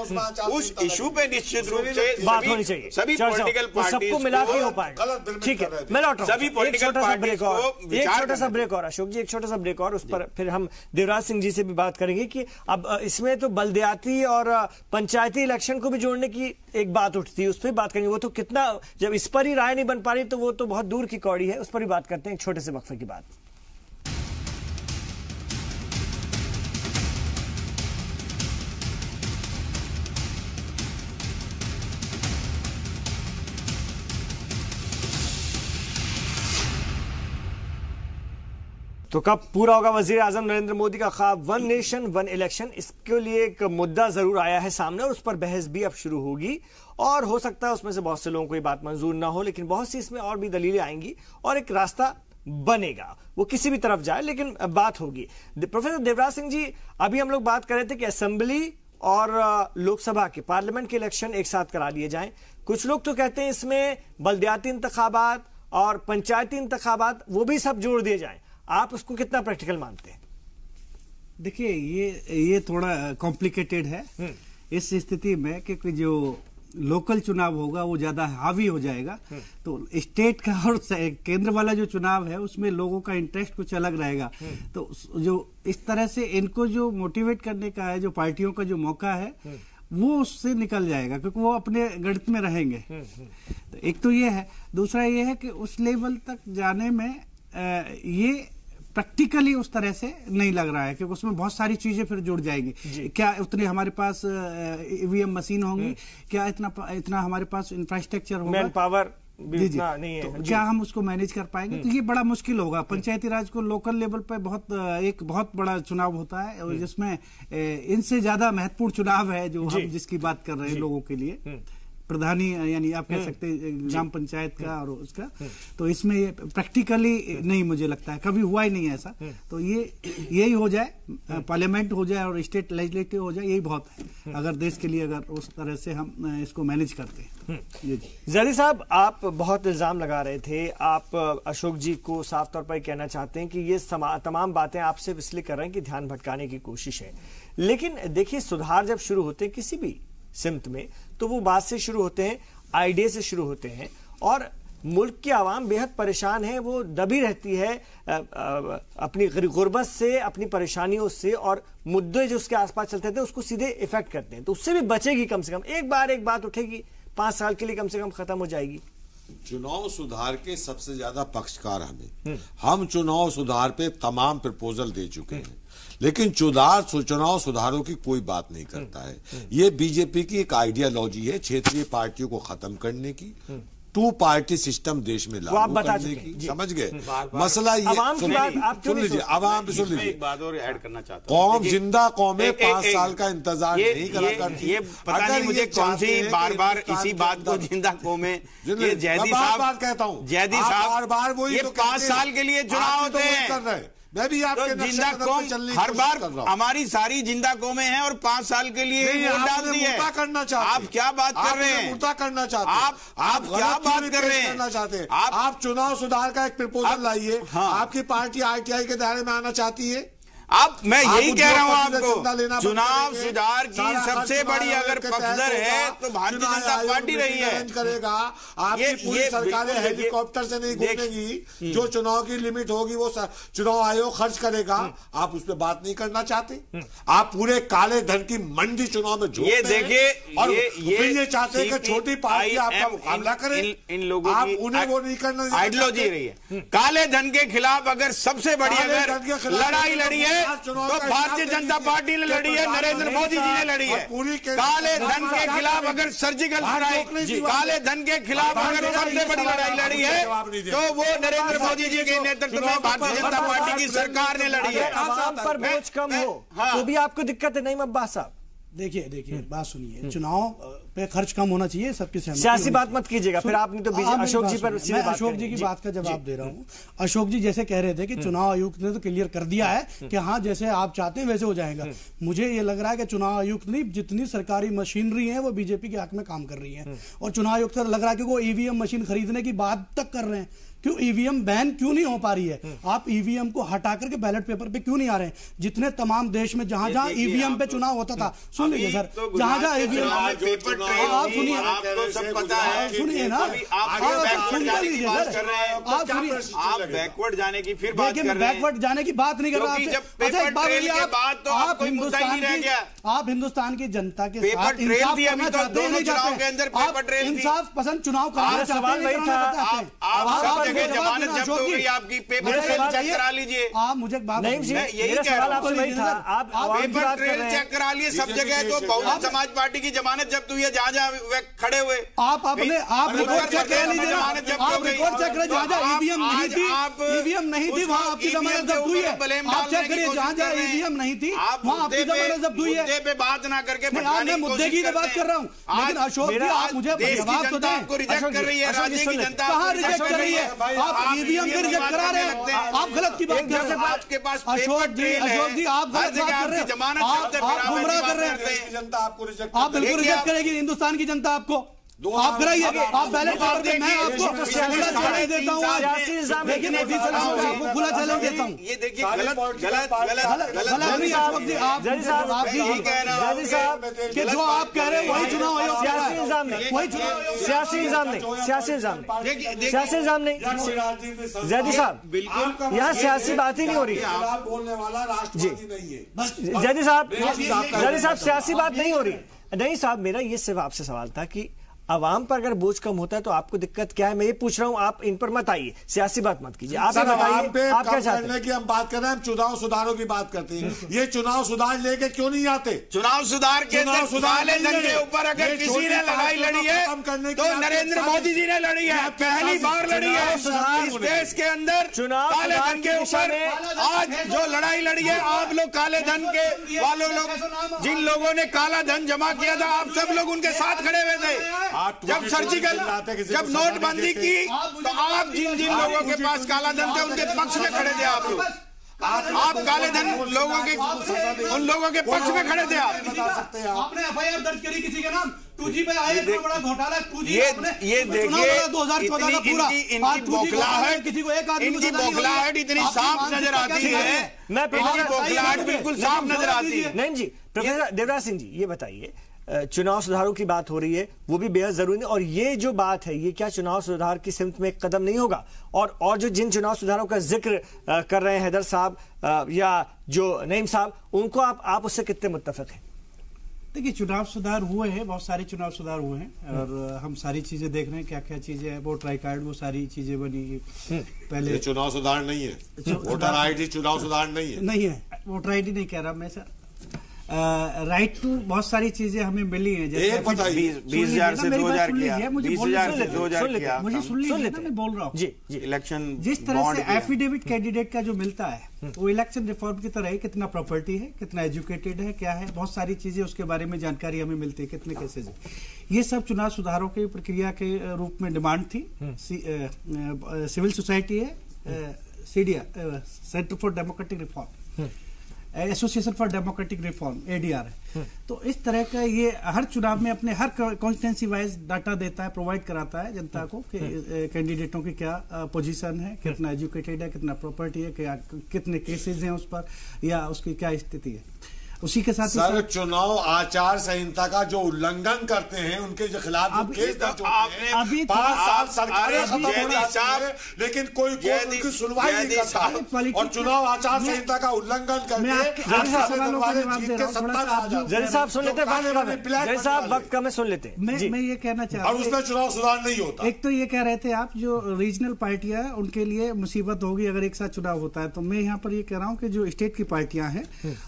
उस इशू पे निश्चित रूप से बात होनी चाहिए, सभी पॉलिटिकल पार्टी सबको मिला के हो पाएगा। ठीक है, मैं लौट रहा हूं। सभी पॉलिटिकल पार्टी एक छोटा सा ब्रेक और अशोक जी, एक छोटा सा ब्रेक और उस पर फिर हम देवराज सिंह जी से भी बात करेंगे कि अब इसमें तो बलदियाती और पंचायती इलेक्शन को भी जोड़ने की एक बात उठती है, उस पर बात करेंगे। वो तो कितना, जब इस पर ही राय नहीं बन पा रही तो वो तो बहुत दूर की कौड़ी है, उस पर भी बात करते हैं एक छोटे से वक्फे की बात। तो कब पूरा होगा वजीर आजम नरेंद्र मोदी का ख्वाब, वन नेशन वन इलेक्शन? इसके लिए एक मुद्दा जरूर आया है सामने और उस पर बहस भी अब शुरू होगी और हो सकता है उसमें से बहुत से लोगों को ये बात मंजूर ना हो, लेकिन बहुत सी इसमें और भी दलीलें आएंगी और एक रास्ता बनेगा, वो किसी भी तरफ जाए लेकिन बात होगी। प्रोफेसर देवराज सिंह जी, अभी हम लोग बात कर रहे थे कि असेंबली और लोकसभा के, पार्लियामेंट के इलेक्शन एक साथ करा लिए जाएं। कुछ लोग तो कहते हैं इसमें बलदियाती इंतखाबात और पंचायती इंतखाबात वो भी सब जोड़ दिए जाएं। आप उसको कितना प्रैक्टिकल मानते हैं? देखिए, ये थोड़ा कॉम्प्लिकेटेड है इस स्थिति में, क्योंकि जो लोकल चुनाव होगा वो ज्यादा हावी हो जाएगा। तो स्टेट का और केंद्र वाला जो चुनाव है उसमें लोगों का इंटरेस्ट कुछ अलग रहेगा। तो जो इस तरह से इनको जो मोटिवेट करने का है, जो पार्टियों का जो मौका है, वो उससे निकल जाएगा, क्योंकि वो अपने गणित में रहेंगे। तो एक तो ये है, दूसरा ये है कि उस लेवल तक जाने में ये प्रैक्टिकली उस तरह से नहीं लग रहा है, क्योंकि उसमें बहुत सारी चीजें फिर जुड़ जाएंगी। क्या उतने हमारे पास ईवीएम मशीन होंगी? क्या इतना हमारे पास इंफ्रास्ट्रक्चर होगा? मैन पावर भी नहीं है। तो क्या हम उसको मैनेज कर पाएंगे? तो ये बड़ा मुश्किल होगा। पंचायती राज को लोकल लेवल पे एक बहुत बड़ा चुनाव होता है और जिसमें इनसे ज्यादा महत्वपूर्ण चुनाव है जो हम जिसकी बात कर रहे हैं लोगों के लिए, प्रधानी, यानी आप कह सकते हैं ग्राम पंचायत का और उसका। तो इसमें ये प्रैक्टिकली नहीं, मुझे लगता है कभी हुआ ही नहीं है ऐसा। तो यही हो जाए, पार्लियामेंट हो जाए और स्टेट लेजिस्लेटिव हो जाए, यही बहुत है अगर देश के लिए, अगर उस तरह से हम इसको मैनेज करते हैं। जैदी साहब, आप बहुत इल्जाम लगा रहे थे, आप अशोक जी को साफ तौर पर कहना चाहते हैं कि ये तमाम बातें आप सिर्फ इसलिए कर रहे हैं कि ध्यान भटकाने की कोशिश है। लेकिन देखिए, सुधार जब शुरू होते हैं किसी भी सिमत में, तो वो बात से शुरू होते हैं, आइडिया से शुरू होते हैं, और मुल्क की आवाम बेहद परेशान है, वो दबी रहती है अपनी गुर्बत से, अपनी परेशानियों से, और मुद्दे जो उसके आसपास चलते थे उसको सीधे इफेक्ट करते हैं। तो उससे भी बचेगी, कम से कम एक बात उठेगी, 5 साल के लिए कम से कम खत्म हो जाएगी। चुनाव सुधार के सबसे ज्यादा पक्षकार हम चुनाव सुधार पे तमाम प्रपोजल दे चुके हैं, लेकिन चुनाव सुधारों की कोई बात नहीं करता है। ये बीजेपी की एक आइडियोलॉजी है, क्षेत्रीय पार्टियों को खत्म करने की, 2 पार्टी सिस्टम देश में लागू करने की। समझ गए मसला? ये सुन लीजिए, आवाम सुन लीजिए, एक बात और ऐड करना चाहता हूं। कौम जिंदा कौमें 5 साल का इंतजार नहीं करा करती। ये पता नहीं मुझे कौन सी बार इसी बात को जिंदा कौमें, ये जैदी साहब कहता हूँ, जैदी साहब बार वही 5 साल के लिए चुनाव होते हैं। मैं भी आपके तो जिंदा कौम हर बार हमारी सारी जिंदा कौमें हैं और 5 साल के लिए वोट डाल दी है। करना चाहते, आप क्या बात कर रहे हैं? मुर्दा करना चाहते, आप क्या बात कर रहे हैं? चाहते हैं आप चुनाव सुधार का एक प्रपोजल लाइए। आपकी पार्टी आरटीआई के दायरे में आना चाहती है। मैं यही कह रहा हूं आपको, चुनाव सुधार की सबसे बड़ी अगर पक्षधर है तो भारतीय जनता पार्टी रही है। करेगा आपकी पूरी सरकारें हेलीकॉप्टर से नहीं घूमेंगी, जो चुनाव की लिमिट होगी वो चुनाव आयोग खर्च करेगा। आप उस पर बात नहीं करना चाहते। आप पूरे काले धन की मंडी चुनाव में ये देखिए, और ये चाहते हैं कि छोटी पार्टी आपका मुकाबला करे। इन लोगों आप उन्हें वो नहीं करना, आइडियोलॉजी रही है। काले धन के खिलाफ अगर सबसे बड़ी अगर लड़ाई लड़ी है तो भारतीय जनता पार्टी ने लड़ी है, नरेंद्र मोदी जी ने लड़ी है। काले धन के खिलाफ अगर सर्जिकल स्ट्राइक, काले धन के खिलाफ अगर सबसे बड़ी लड़ाई लड़ी है तो वो नरेंद्र मोदी जी के नेतृत्व में भारतीय जनता पार्टी की सरकार ने लड़ी है। आवाम पर बोझ कम हो तो भी आपको दिक्कत है? नहीं अब्बास साहब, देखिए बात सुनिए, चुनाव पे खर्च कम होना चाहिए, सबकी सहमति। सियासी बात मत कीजिएगा, फिर आपने तो अशोक जी पर मैं अशोक जी की बात का जवाब दे रहा हूँ। अशोक जी जैसे कह रहे थे कि चुनाव आयुक्त ने तो क्लियर कर दिया है कि हाँ जैसे आप चाहते हैं वैसे हो जाएगा। मुझे ये लग रहा है कि चुनाव आयुक्त नहीं, जितनी सरकारी मशीनरी है वो बीजेपी के हक में काम कर रही है, और चुनाव आयुक्त लग रहा है कि वो ईवीएम मशीन खरीदने की बात तक कर रहे हैं, क्यों ईवीएम बैन क्यों नहीं हो पा रही है? आप ईवीएम को हटा करके बैलेट पेपर पे क्यों नहीं आ रहे हैं? जितने तमाम देश में जहां जहां ईवीएम पे चुनाव होता था, सुन लीजिए सर, जहां जहां ईवीएम, आप सुनिए, आपको सब पता है, सुनिए ना, आप सुनिए, आप बैकवर्ड जाने की फिर बात कर रहे हैं। बैकवर्ड जाने की बात नहीं कर रहा हूं। आप हिंदुस्तान की जनता के साथ इंसाफ करना चाहते हैं, नहीं चाहते? आप इंसाफ पसंद चुनाव कराना चाहते हैं? आप जगह जमानत जब्त हो गई आपकी, पेपर ट्रेल चेक करा लीजिए। आप मुझे एक बात, यही कह रहा हूं, आप पेपर ट्रेल चेक करा लिए सब जगह। तो बहुजन समाज पार्टी की जमानत जब्त हुई है जहां जहां खड़े हुए। आप अपने आप रिकॉर्ड चेक कर लीजिए, आप रिकॉर्ड चेक करें, जहां जहां ईवीएम नहीं थी, ईवीएम नहीं थी वहां आपकी जमानत जब्त हुई है। आप चेक करिए, जहां जहां ईवीएम नहीं थी वहां आपकी जमानत जब्त हुई है। मुद्दे पे बात ना करके मैं मुद्दे की बात कर रहा हूं, लेकिन अशोक जी आप मुझे जवाब तो दें। आपको रिजेक्ट कर रही है, राज्य की जनता कहां रिजेक्ट कर रही है? आप ईवीएम को रिजेक्ट करा रहे हैं, आप गलत की बात कर रहे हैं। आपके पास अशोक जी आप गलत बात कर रहे हैं, आप गुमराह कर रहे हैं। जनता आपको रिजेक्ट, आप बिल्कुल रिजेक्ट करेगी हिंदुस्तान की जनता आपको। आप कराइए, आप बैलेट पेपर पे मैं आपको खुला चैलेंज देता हूँ, लेकिन आपको खुला चैलेंज देता हूँ। ये देखिए गलत नहीं अशोक जी, आप जवाब दीजिए कि जो आप कह रहे हैं वही चुनाव आयोग, सियासी इल्जाम नहीं, वही चुनाव, सियासी इल्जाम नहीं, सियासी इल्जाम नहीं, सियासी इल्जाम नहीं। जैदी साहब, बिल्कुल यहाँ सियासी बात ही नहीं हो रही है। बोलने वाला राष्ट्रवादी नहीं है। जैदी साहब सियासी बात नहीं हो रही। नहीं साहब, मेरा ये सिर्फ आपसे सवाल था कि अवाम पर अगर बोझ कम होता है तो आपको दिक्कत क्या है? मैं ये पूछ रहा हूं, आप इन पर मत आइए, सियासी बात मत कीजिए। आप बताइए, आप क्या चाहते हैं? की हम बात कर रहे हैं, हम चुनाव सुधारों की बात करते हैं। ये चुनाव सुधार लेके क्यों नहीं आते? चुनाव सुधार के काले धन के ऊपर अगर किसी ने लड़ाई लड़ी है तो नरेंद्र मोदी जी ने लड़ी है, पहली बार लड़ी है इस देश के अंदर काले धन के ऊपर। आज जो लड़ाई लड़ी है, आप लोग काले धन के वालों लोग, जिन लोगों ने काला धन जमा किया था, आप सब लोग उनके साथ खड़े हुए थे। जब सर्जिकल, जब नोटबंदी की, तो आप जिन जिन लोगों के पास काला धन थे उनके पक्ष में खड़े थे। आप लोग, आप काले धन लोगों के, उन लोगों के पक्ष में खड़े थे। आप बता सकते हैं? आपने एफआईआर दर्ज करी किसी के नाम? 2G पे आए, इतना बड़ा घोटाला 2G। ये देखिए 2014 का पूरा, इनकी बौखलाहट, किसी को एक आदमी, इनकी बौखलाहट इतनी साफ नजर आती है। मैं बौखलाहट बिल्कुल साफ नजर आती है। नहीं जी, प्रोफेसर देवराज सिंह जी, ये बताइए, चुनाव सुधारों की बात हो रही है, वो भी बेहद जरूरी है, और ये जो बात है, ये क्या चुनाव सुधार की सिमत में एक कदम नहीं होगा? और जो जिन चुनाव सुधारों का जिक्र कर रहे हैं हैदर साहब या जो नईम साहब, उनको आप उससे कितने मुत्तफिक हैं? देखिए, चुनाव सुधार हुए हैं, बहुत सारे चुनाव सुधार हुए हैं, और हम सारी चीजें देख रहे हैं, क्या क्या चीजें हैं। वोटर आई कार्ड, वो सारी चीजें बनी। पहले चुनाव सुधार नहीं है, वोटर आईडी चुनाव सुधार नहीं है। नहीं है, वोटर आईडी नहीं कह रहा मैं सर। राइट टू बहुत सारी चीजें हमें मिली है, जैसे 20,000 से 2,000 किया, 20,000 से 2,000 किया। मुझे सुन लीजिए ना, मैं बोल रहा हूँ जी जी। इलेक्शन जिस तरह से एफिडेविट कैंडिडेट का जो मिलता है, वो इलेक्शन रिफॉर्म की तरह है। कितना प्रॉपर्टी है, कितना एजुकेटेड है, क्या है, बहुत सारी चीजें उसके बारे में जानकारी हमें मिलती है, कितने केसेज है। ये सब चुनाव सुधारों की प्रक्रिया के रूप में डिमांड थी। सिविल सोसाइटी है, सीडिया, centre for democratic reform, association for democratic reform, ADR है। तो इस तरह का ये हर चुनाव में अपने हर कॉन्स्टिट्यूंसी वाइज डाटा देता है, प्रोवाइड कराता है जनता को कि कैंडिडेटों की क्या पोजीशन है, कितना एजुकेटेड है, कितना प्रॉपर्टी है, क्या कितने केसेज हैं उस पर, या उसकी क्या स्थिति है। उसी के साथ सर, चुनाव आचार संहिता का जो उल्लंघन करते हैं उनके जो खिलाफ केस दर्ज होते हैं, अभी 5 साल सरकारें खत्म हो जाती है, लेकिन कोई उनकी सुनवाई नहीं करता, और चुनाव आचार संहिता का उल्लंघन करके जरी साहब सुन लेते हैं, साहब वक्त कम है, सुन लेते हैं। मैं ये कहना चाह रहा हूँ, और उसमें चुनाव सुधार नहीं होता। एक तो ये कह रहे थे आप, जो रीजनल पार्टियां हैं उनके लिए मुसीबत होगी अगर एक साथ चुनाव होता है। तो मैं यहाँ पर ये कह रहा हूँ कि जो स्टेट की पार्टियां हैं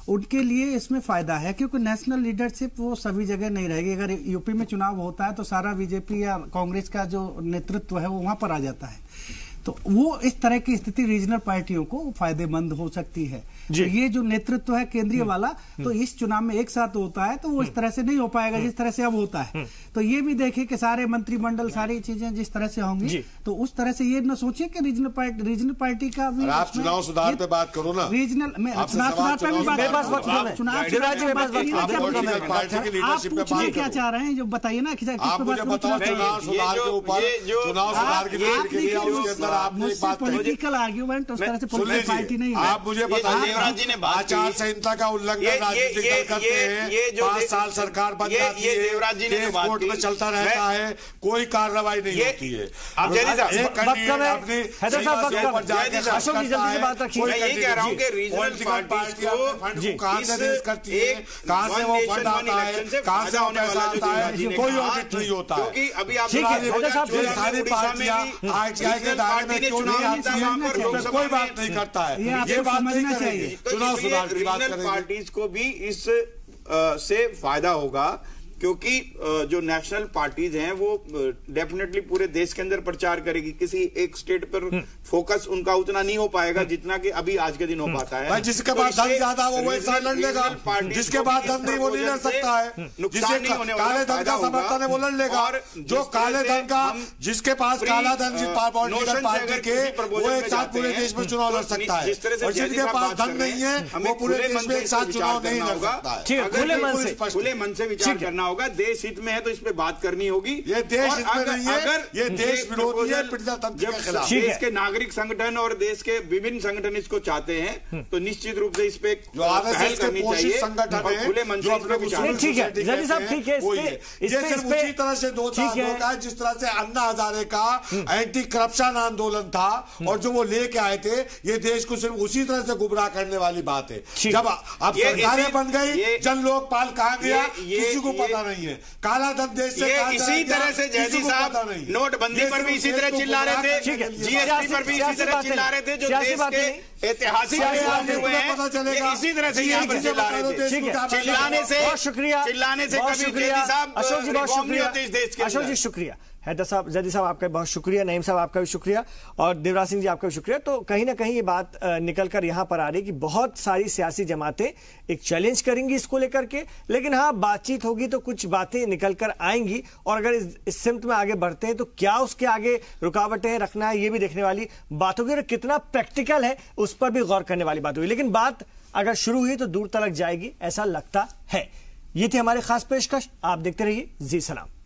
उनके लिए इसमें फायदा है, क्योंकि नेशनल लीडरशिप वो सभी जगह नहीं रहेगी। अगर यूपी में चुनाव होता है तो सारा बीजेपी या कांग्रेस का जो नेतृत्व है वो वहां पर आ जाता है। तो वो इस तरह की स्थिति रीजनल पार्टियों को फायदेमंद हो सकती है। तो ये जो नेतृत्व है केंद्रीय वाला, तो इस चुनाव में एक साथ होता है तो वो इस तरह से नहीं हो पाएगा जिस तरह से अब होता है। तो ये भी देखिए कि सारे मंत्रिमंडल, सारी चीजें जिस तरह से होंगी, तो उस तरह से ये न सोचिए कि रीजनल पार्टी का भी। आप चुनाव सुधार पे बात करो ना, रीजनल में चुनाव सुधार पे भी बात। आप पूछिए क्या चाह रहे हैं, जो बताइए ना। आप मुझे बताओ, चुनाव सुधार के ऊपर, चुनाव सुधार के लिए उसके अंदर आपने एक बात पॉलिटिकल आर्ग्यूमेंट उस तरह से पॉलिटिकल पार्टी नहीं है। आप मुझे बताइए, आचार संहिता का उल्लंघन राजनीतिक दल करते हैं, 5 साल सरकार बन जाती है, केस कोर्ट में चलता रहता है, कोई कार्रवाई नहीं होती है। आप जल्दी साहब अशोक जी जल्दी से बात रखिए। मैं ये कह रहा हूँ कि रीजनल पार्टीज को कहां से रेज करती है, कहां से वो फंड आता है, कहां से वो पैसा आता है, कोई ऑडिट नहीं होता है। क्योंकि अभी आप सारी पार्टियां आरटीआई के दायरे में क्यों नहीं आती है, कोई बात नहीं करता है। ये बात नहीं करेंगे, चुनाव सुधार की बात करेंगे। पार्टीज को भी इस से फायदा होगा, क्योंकि जो नेशनल पार्टीज हैं वो डेफिनेटली पूरे देश के अंदर प्रचार करेगी। किसी एक स्टेट पर फोकस उनका उतना नहीं हो पाएगा जितना कि अभी आज के दिन हो पाता है। जिसके पास धन ज्यादा वो वैसा लड़ लेगा, जिसके पास धन नहीं वो नहीं लड़ सकता है। नुकसान नहीं होने वाला, काले धन का समर्थन है वो लड़ लेगा। जो काले धन का, जिसके पास काला धन पॉलिटिकल पार्टी के, वो एक साथ पूरे देश में चुनाव लड़ सकता है। और जिनके पास धन नहीं है वो पूरे देश में एक साथ चुनाव नहीं लड़ सकता है। खुले मन से विचार करना होगा। देश हित में है तो इस पे बात करनी होगी। ये देश हित में नहीं है, ये देश विरोधी है, पीड़िता तंत्र के खिलाफ। देश के नागरिक संगठन और देश के विभिन्न संगठन इसको चाहते हैं तो निश्चित रूप से इस पे जो आरएसएस के पोषित संगठन है, खुले मन से ठीक है जल्दी साहब, ठीक है ये सिर्फ उसी तरह से दो का जिस तरह से अन्ना हजारे का एंटी करप्शन आंदोलन था और जो वो लेके आए थे, ये देश को सिर्फ उसी तरह से गुमराह करने वाली बात है। जब अब सरकारें बन गई, जन लोकपाल कहां गया किसी को पता नहीं है। काला धन देश से इसी तरह से जयजी साहब नोटबंदी पर भी इसी तरह चिल्ला रहे थे, जीएसटी पर भी इसी तरह चिल्ला रहे थे, जो देश के ऐतिहासिक हुए हैं, इसी तरह से यहाँ पर चिल्ला रहे थे। चिल्लाने से बहुत शुक्रिया, चिल्लाने से कभी जयजी साहब अशोक जी बहुत शुक्रिया, इस देश के अशोक जी शुक्रिया, हैदर साहब, जदी साहब आपका बहुत शुक्रिया, नईम साहब आपका भी शुक्रिया और देवराज सिंह जी आपका भी शुक्रिया। तो कहीं ना कहीं ये बात निकलकर यहां पर आ रही कि बहुत सारी सियासी जमातें एक चैलेंज करेंगी इसको लेकर के, लेकिन हाँ बातचीत होगी तो कुछ बातें निकलकर आएंगी और अगर इस सिमत में आगे बढ़ते हैं तो क्या उसके आगे रुकावटें रखना है ये भी देखने वाली बात होगी और कितना प्रैक्टिकल है उस पर भी गौर करने वाली बात होगी। लेकिन बात अगर शुरू हुई तो दूर तक जाएगी ऐसा लगता है। ये थी हमारी खास पेशकश, आप देखते रहिए जी सलाम।